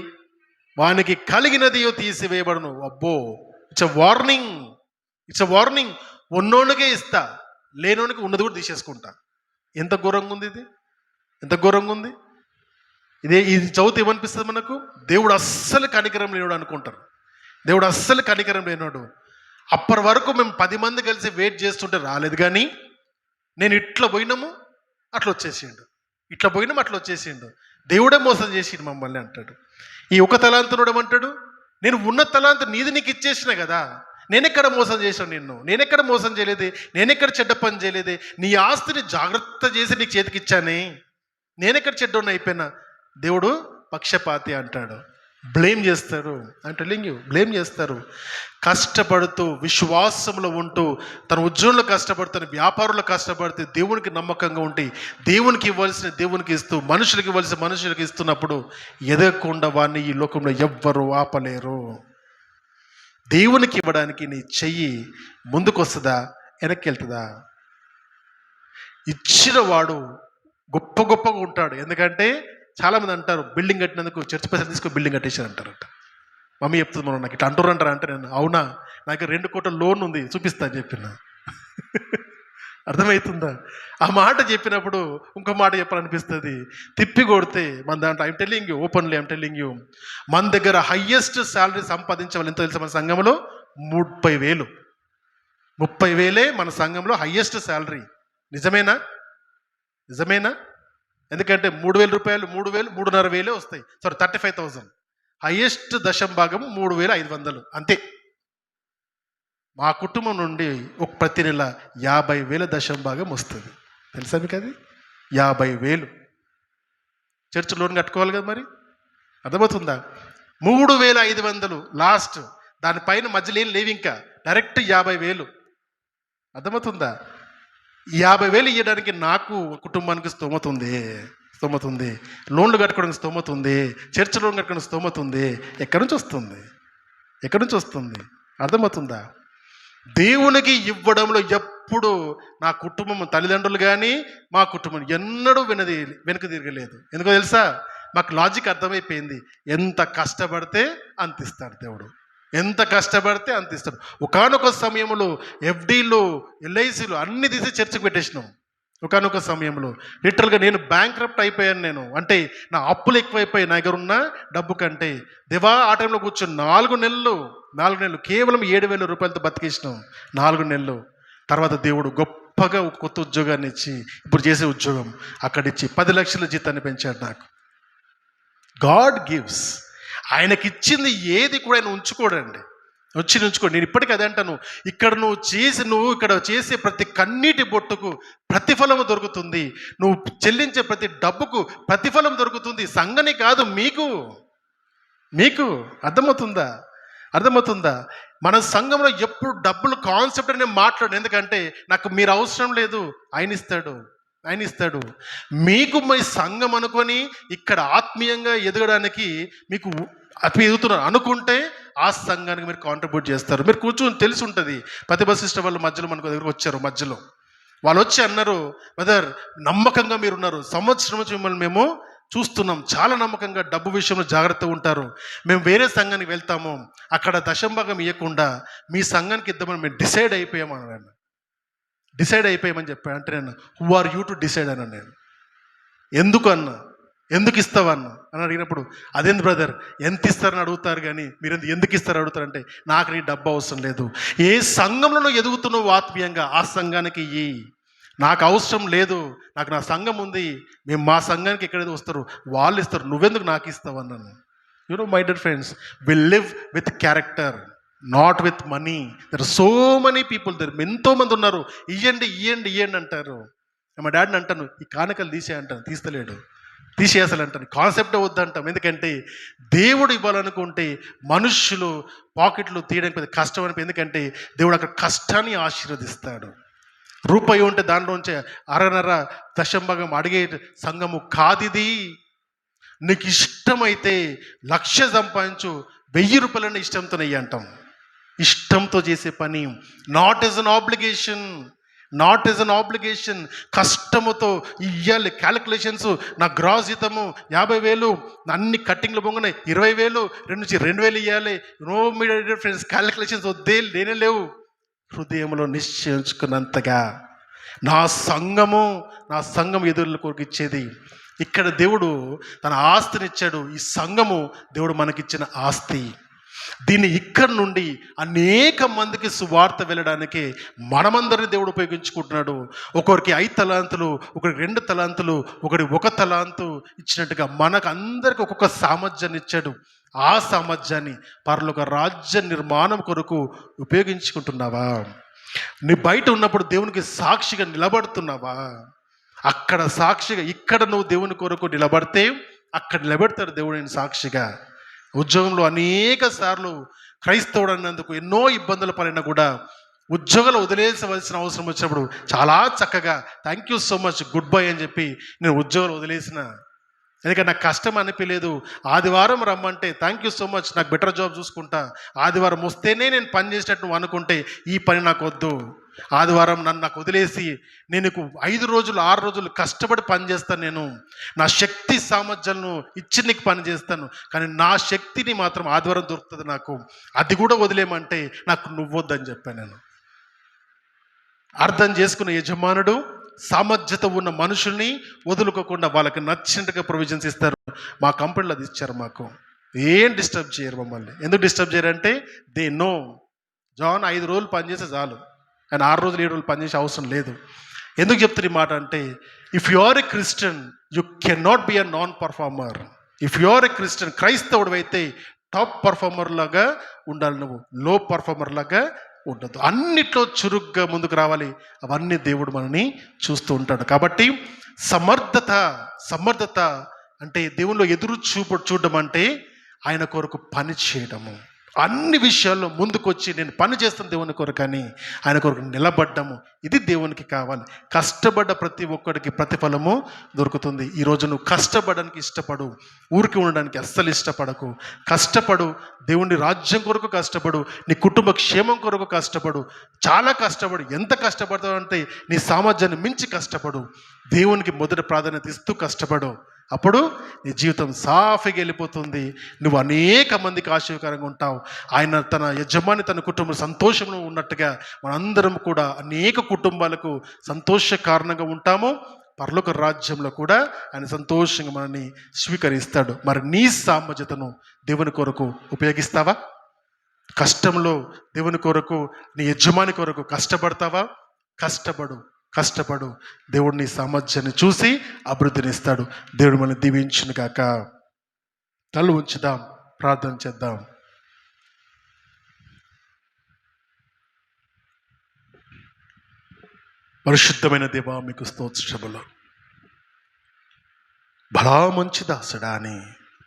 వానికి కలిగినది తీసివేయబడను. అబ్బో, ఇట్స్ ఎ వార్నింగ్. ఉన్నోనికే ఇస్తా, లేనోనికి ఉన్నది కూడా తీసేసుకుంటా. ఎంత ఘోరంగా ఉంది ఇది, ఎంత ఘోరంగా ఉంది ఇది చదివితే ఏమనిపిస్తుంది మనకు? దేవుడు అస్సలు కనికరం లేనాడు అనుకుంటారు. దేవుడు అస్సలు కనికరం లేనాడు. అప్పటి వరకు మేము 10 మంది కలిసి వెయిట్ చేస్తుంటే రాలేదు, కానీ నేను ఇట్లా పోయినాము అట్లా వచ్చేసిండు, దేవుడే మోసం చేసిండు మమ్మల్ని అంటాడు. ఈ ఒక తలాంతునుడు ఏమంటాడు, నేను ఉన్న తలాంతు నీది నీకు ఇచ్చేసిన కదా, నేనెక్కడ మోసం చేశాను నిన్ను, నేనెక్కడ మోసం చేయలేదే, నేనెక్కడ చెడ్డ పని చేయలేదే, నీ ఆస్తిని జాగ్రత్త చేసి నీకు చేతికి ఇచ్చానే, నేనెక్కడ చెడ్డోని అయిపోయినా. దేవుడు పక్షపాతి అంటాడు, బ్లేమ్ చేస్తారు. ఐమ్ టెల్లింగ్ యూ, బ్లేమ్ చేస్తారు. కష్టపడుతూ విశ్వాసంలో ఉంటూ తన ఉద్యోగంలో కష్టపడుతున్న వ్యాపారంలో కష్టపడితే దేవునికి నమ్మకంగా ఉండి దేవునికి ఇవ్వాల్సిన దేవునికి ఇస్తూ మనుషులకి ఇవ్వాల్సిన మనుషులకి ఇస్తున్నప్పుడు ఎదగకుండా వాడిని ఈ లోకంలో ఎవ్వరూ ఆపలేరు. దేవునికి ఇవ్వడానికి నీ చెయ్యి ముందుకు వస్తుందా, వెనక్కి వెళ్తుందా? ఇచ్చిన వాడు గొప్పగా ఉంటాడు. ఎందుకంటే చాలామంది అంటారు, బిల్డింగ్ కట్టినందుకు చర్చ్ పైసలు తీసుకొని బిల్డింగ్ కట్టేసారు అంటారంట. మమ్మీ చెప్తుంది, మనం నాకు ఇట్లా అంటారు అంటే నేను అవునా, నాకు 2 కోట్ల లోన్ ఉంది చూపిస్తా అని చెప్పిన. అర్థమవుతుందా? ఆ మాట చెప్పినప్పుడు ఇంకో మాట చెప్పాలనిపిస్తుంది. తిప్పి కొడితే మన దాంట్లో I'm telling you, openly I'm telling you, మన దగ్గర హయ్యెస్ట్ శాలరీ సంపాదించవాలి ఎంత తెలుసా? మన సంఘంలో 30,000. 30,000 మన సంఘంలో హయ్యెస్ట్ శాలరీ. నిజమేనా? ఎందుకంటే 3,000 రూపాయలు, 3,000, 3,500 వస్తాయి. 35,000. హైయెస్ట్ దశం భాగం 3,500 అంతే. మా కుటుంబం నుండి ప్రతి నెల 50,000 దశం భాగం వస్తుంది. తెలుసా మీకు? అది 50,000 చర్చ్ లోన్ కట్టుకోవాలి కదా, మరి అర్థమవుతుందా? 3,500 లాస్ట్. దానిపైన మధ్యలో ఏం లేవు, ఇంకా డైరెక్ట్ 50,000. అర్థమవుతుందా? 50,000 ఇవ్వడానికి నాకు కుటుంబానికి స్తోమత ఉంది, లోన్లు కట్టుకోవడానికి స్తోమత ఉంది, చర్చ్ లోన్ కట్టుకోవడానికి స్తోమత ఉంది. ఎక్కడి నుంచి వస్తుంది? అర్థమవుతుందా? దేవునికి ఇవ్వడంలో ఎప్పుడు నా కుటుంబం, తల్లిదండ్రులు కానీ మా కుటుంబం ఎన్నడూ వెనక తిరగలేదు. ఎందుకో తెలుసా? మాకు లాజిక్ అర్థమైపోయింది. ఎంత కష్టపడితే అంత ఇస్తాడు దేవుడు, ఎంత కష్టపడితే అంత ఇస్తాడు. ఒకానొక సమయంలో ఎఫ్డీలు, ఎల్ఐసీలు అన్నీ తీసి చర్చకు పెట్టేసినాం. ఒకానొక సమయంలో లిటరల్గా నేను బ్యాంక్రప్ట్ అయిపోయాను. నేను అంటే నా అప్పులు ఎక్కువైపోయాయి నా దగ్గర ఉన్న డబ్బు కంటే. దేవా, ఆ టైంలో కూర్చొని 4 నెలలు కేవలం 7,000 రూపాయలతో బతికేసినాం. 4 నెలలు తర్వాత దేవుడు గొప్పగా కొత్త ఉద్యోగాన్ని ఇచ్చి, ఇప్పుడు చేసే ఉద్యోగం అక్కడిచ్చి 10 లక్షల జీతాన్ని పెంచాడు నాకు. God gives. ఆయనకిచ్చింది ఏది కూడా ఆయన ఉంచుకోడండి. ఉంచుకో. నేను ఇప్పటికీ అదే అంటాను, నువ్వు ఇక్కడ చేసే ప్రతి కన్నీటి బొట్టుకు ప్రతిఫలము దొరుకుతుంది. నువ్వు చెల్లించే ప్రతి డబ్బుకు ప్రతిఫలం దొరుకుతుంది. సంఘని కాదు, మీకు అర్థమవుతుందా? మన సంఘంలో ఎప్పుడు డబ్బులు కాన్సెప్ట్ అని మాట్లాడు. ఎందుకంటే నాకు మీరు అవసరం లేదు, ఆయన ఇస్తాడు. మీకు మీ సంఘం అనుకొని ఇక్కడ ఆత్మీయంగా ఎదగడానికి మీకు ఎదుగుతున్నారు అనుకుంటే ఆ సంఘానికి మీరు కాంట్రిబ్యూట్ చేస్తారు. మీరు కూర్చొని తెలిసి ఉంటుంది. ప్రతిభ సిస్టర్ వాళ్ళు మధ్యలో మనకు దగ్గరకు వచ్చారు. మధ్యలో వాళ్ళు వచ్చి అన్నారు, బ్రదర్ నమ్మకంగా మీరు ఉన్నారు, సంవత్సరం నుంచి మిమ్మల్ని మేము చూస్తున్నాం, చాలా నమ్మకంగా డబ్బు విషయంలో జాగ్రత్తగా ఉంటారు. మేము వేరే సంఘానికి వెళ్తాము, అక్కడ దశంభాగం ఇవ్వకుండా మీ సంఘానికి ఇద్దామని మేము డిసైడ్ అయిపోయామని చెప్పాను. అంటే నేను who are you to decide అన్నా. నేను ఎందుకు ఇస్తావన్నా అని అడిగినప్పుడు, అదేంది బ్రదర్ ఎంత ఇస్తారని అడుగుతారు కానీ మీరు ఎందుకు ఇస్తారని అడుగుతారంటే, నాకు నీ డబ్బు అవసరం లేదు. ఏ సంఘంలో ఎదుగుతున్నావు ఆత్మీయంగా ఆ సంఘానికి ఇయ్యి, నాకు అవసరం లేదు. నాకు నా సంఘం ఉంది, మేము మా సంఘానికి ఎక్కడైతే వస్తారు వాళ్ళు ఇస్తారు, నువ్వెందుకు నాకు ఇస్తావు అన్నాను. My dear friends, we live with character, not with money. There are so many people, ఎంతోమంది ఉన్నారు, ఇయ్యండి అంటారు. మా డాడీని అంటాను, ఈ కానుకలు తీసేయాలంటాను, కాన్సెప్టే వద్దంటాం. ఎందుకంటే దేవుడు ఇవ్వాలనుకుంటే మనుష్యులు పాకెట్లు తీయడానికి పెద్ద కష్టం అనిపి. ఎందుకంటే దేవుడు అక్కడ కష్టాన్ని ఆశీర్వదిస్తాడు. రూపాయి ఉంటే దానిలోంచి 1.5 దశంభాగం అడిగే సంఘము కాదిది. నీకు ఇష్టమైతే 1,00,000 సంపాదించు, 1,000 రూపాయలన్నా ఇష్టంతో నెయ్యి అంటాం. ఇష్టంతో చేసే పని, నాట్ ఎస్ అన్ ఆబ్లిగేషన్. కష్టముతో ఇవ్వాలి. క్యాలిక్యులేషన్స్, నా గ్రాస్ జీతము 50,000, అన్ని కట్టింగ్లు పొంగనే 20,000, 2,000 ఇవ్వాలి. నో మీడియా ఫ్రెండ్స్, క్యాలిక్యులేషన్స్ లేనే లేవు. హృదయంలో నిశ్చయించుకున్నంతగా నా సంఘం ఎదురుల కొరకు ఇచ్చేది. ఇక్కడ దేవుడు తన ఆస్తినిచ్చాడు. ఈ సంఘము దేవుడు మనకిచ్చిన ఆస్తి. దీన్ని ఇక్కడ నుండి అనేక మందికి సువార్త వెళ్ళడానికి మనమందరినీ దేవుడు ఉపయోగించుకుంటున్నాడు. ఒకరికి 5 తలాంతులు, ఒకరికి 2 తలాంతులు, ఒకరికి 1 తలాంతు ఇచ్చినట్టుగా మనకు అందరికి ఒక్కొక్క సామర్థ్యాన్ని ఇచ్చాడు. ఆ సామర్థ్యాన్ని పరలోక రాజ్య నిర్మాణం కొరకు ఉపయోగించుకుంటున్నావా? నీ బయట ఉన్నప్పుడు దేవునికి సాక్షిగా నిలబడుతున్నావా? అక్కడ సాక్షిగా, ఇక్కడ నువ్వు దేవుని కొరకు నిలబడితే అక్కడ నిలబెడతాడు దేవుడు నేను సాక్షిగా. ఉద్యోగంలో అనేక సార్లు క్రైస్తవుడు అన్నందుకు ఎన్నో ఇబ్బందులు పడినా కూడా ఉద్యోగాలు వదిలేసవలసిన అవసరం వచ్చినప్పుడు చాలా చక్కగా thank you so much, good bye అని చెప్పి నేను ఉద్యోగాలు వదిలేసిన. ఎందుకంటే నాకు కష్టం అనిపించలేదు. ఆదివారం రమ్మంటే థ్యాంక్ యూ సో మచ్, నాకు బెటర్ జాబ్ చూసుకుంటా, ఆదివారం వస్తేనే నేను పని చేసినట్టు నువ్వు అనుకుంటే ఈ పని నాకు వద్దు. ఆదివారం నాకు వదిలేసి నేను 5 రోజులు 6 రోజులు కష్టపడి పని చేస్తాను. నేను నా శక్తి సామర్థ్యాలను ఇచ్చి నీకు పని చేస్తాను, కానీ నా శక్తిని మాత్రం ఆదివారం దొరుకుతుంది నాకు, అది కూడా వదిలేమంటే నాకు నువ్వొద్దని చెప్పాను. నేను అర్థం చేసుకున్న యజమానుడు సామర్థ్యత ఉన్న మనుషుల్ని వదులుకోకుండా వాళ్ళకి నచ్చినట్టుగా ప్రొవిజన్స్ ఇస్తారు. మా కంపెనీలో అది ఇచ్చారు. మాకు ఏం డిస్టర్బ్ చేయరు మమ్మల్ని. ఎందుకు డిస్టర్బ్ చేయరంటే దే నో జాన్ 5 రోజులు పనిచేస్తే చాలు, ఆయన 6 రోజులు 7 రోజులు పనిచేసే అవసరం లేదు. ఎందుకు చెప్తారు ఈ మాట అంటే, if you are a Christian you can not be a non performer. If you are a Christian, క్రైస్తవుడు అయితే టాప్ పర్ఫార్మర్ లాగా ఉండాలి, నువ్వు లో పర్ఫార్మర్ లాగా ఉండదు. అన్నిట్లో చురుగ్గా ముందుకు రావాలి. అవన్నీ దేవుడు మనని చూస్తూ ఉంటాడు. కాబట్టి సమర్థత అంటే దేవుల్లో ఎదురు చూడడం అంటే ఆయన కొరకు పని చేయడము, అన్ని విషయాల్లో ముందుకొచ్చి నేను పని చేస్తాను దేవుని కొరకు అని ఆయన కొరకు నిలబడ్డము, ఇది దేవునికి కావాలి. కష్టపడ్డ ప్రతి ఒక్కడికి ప్రతిఫలము దొరుకుతుంది. ఈరోజు నువ్వు కష్టపడడానికి ఇష్టపడు, ఊరికి ఉండడానికి అస్సలు ఇష్టపడకు. కష్టపడు, దేవుని రాజ్యం కొరకు కష్టపడు, నీ కుటుంబ క్షేమం కొరకు కష్టపడు, చాలా కష్టపడు. ఎంత కష్టపడతావు అంటే నీ సామర్థ్యాన్ని మించి కష్టపడు. దేవునికి మొదటి ప్రాధాన్యత ఇస్తూ కష్టపడు. అప్పుడు నీ జీవితం సాఫీగా వెళ్ళిపోతుంది. నువ్వు అనేక మందికి ఆశీర్వకరంగా ఉంటావు. ఆయన తన యజమాని తన కుటుంబం సంతోషంలో ఉన్నట్టుగా మనందరం కూడా అనేక కుటుంబాలకు సంతోష కారణంగా ఉంటాము. పరలోక రాజ్యంలో కూడా ఆయన సంతోషంగా మనల్ని స్వీకరిస్తాడు. మరి నీ సామర్థ్యతను దేవుని కొరకు ఉపయోగిస్తావా? కష్టంలో దేవుని కొరకు, నీ యజమాని కొరకు కష్టపడతావా? కష్టపడు. దేవుడు నీ సామర్థ్యాన్ని చూసి అభివృద్ధినిస్తాడు. దేవుడు మనల్ని దీవించును గాక. తల ఉంచుదాం, ప్రార్థన చేద్దాం. పరిశుద్ధమైన దేవా, మీకు స్తోత్రములు. బలా మంచి దాసుడా అని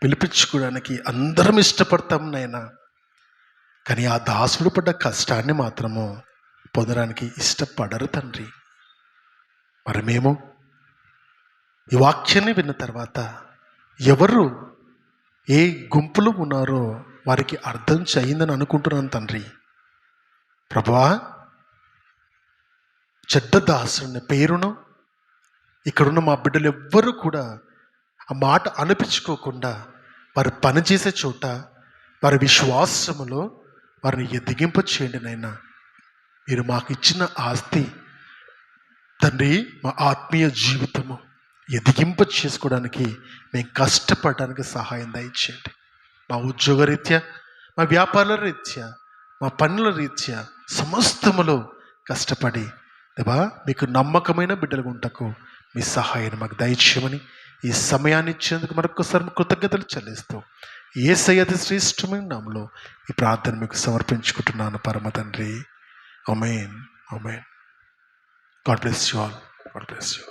పిలిపించుకోవడానికి అందరం ఇష్టపడతాం నాయనా, కానీ ఆ దాసుడు పడ్డ కష్టాన్ని మాత్రము పొందడానికి ఇష్టపడరు తండ్రి. మరి మేము ఈ వాక్యాన్ని విన్న తర్వాత ఎవరు ఏ గుంపులో ఉన్నారో వారికి అర్థం చేయిందని అనుకుంటున్నాను తండ్రి. ప్రభువా, చెడ్డ దాసుని పేరును ఇక్కడున్న మా బిడ్డలు ఎవ్వరూ కూడా ఆ మాట అనిపించుకోకుండా వారు పనిచేసే చోట వారి విశ్వాసములో వారిని ఎదిగింప చేయండి నాయనా. మీరు మాకు ఇచ్చిన ఆస్తి తండ్రి, మా ఆత్మీయ జీవితము ఎదిగింప చేసుకోవడానికి మేము కష్టపడడానికి సహాయం దయచేయండి. మా ఉద్యోగ రీత్యా, మా వ్యాపారాల రీత్యా, మా పనుల రీత్యా సమస్తములో కష్టపడి దేవా మీకు నమ్మకమైన బిడ్డలుగా ఉంటకు మీ సహాయాన్ని మాకు దయచేయమని ఈ సమయాన్ని ఇచ్చేందుకు మరొకసారి కృతజ్ఞతలు చెల్లిస్తూ యేసయ్య అతి శ్రేష్టమైన నామములో ఈ ప్రార్థన మీకు సమర్పించుకుంటున్నాను పరమ తండ్రి. ఆమేన్. God bless you all. God bless you.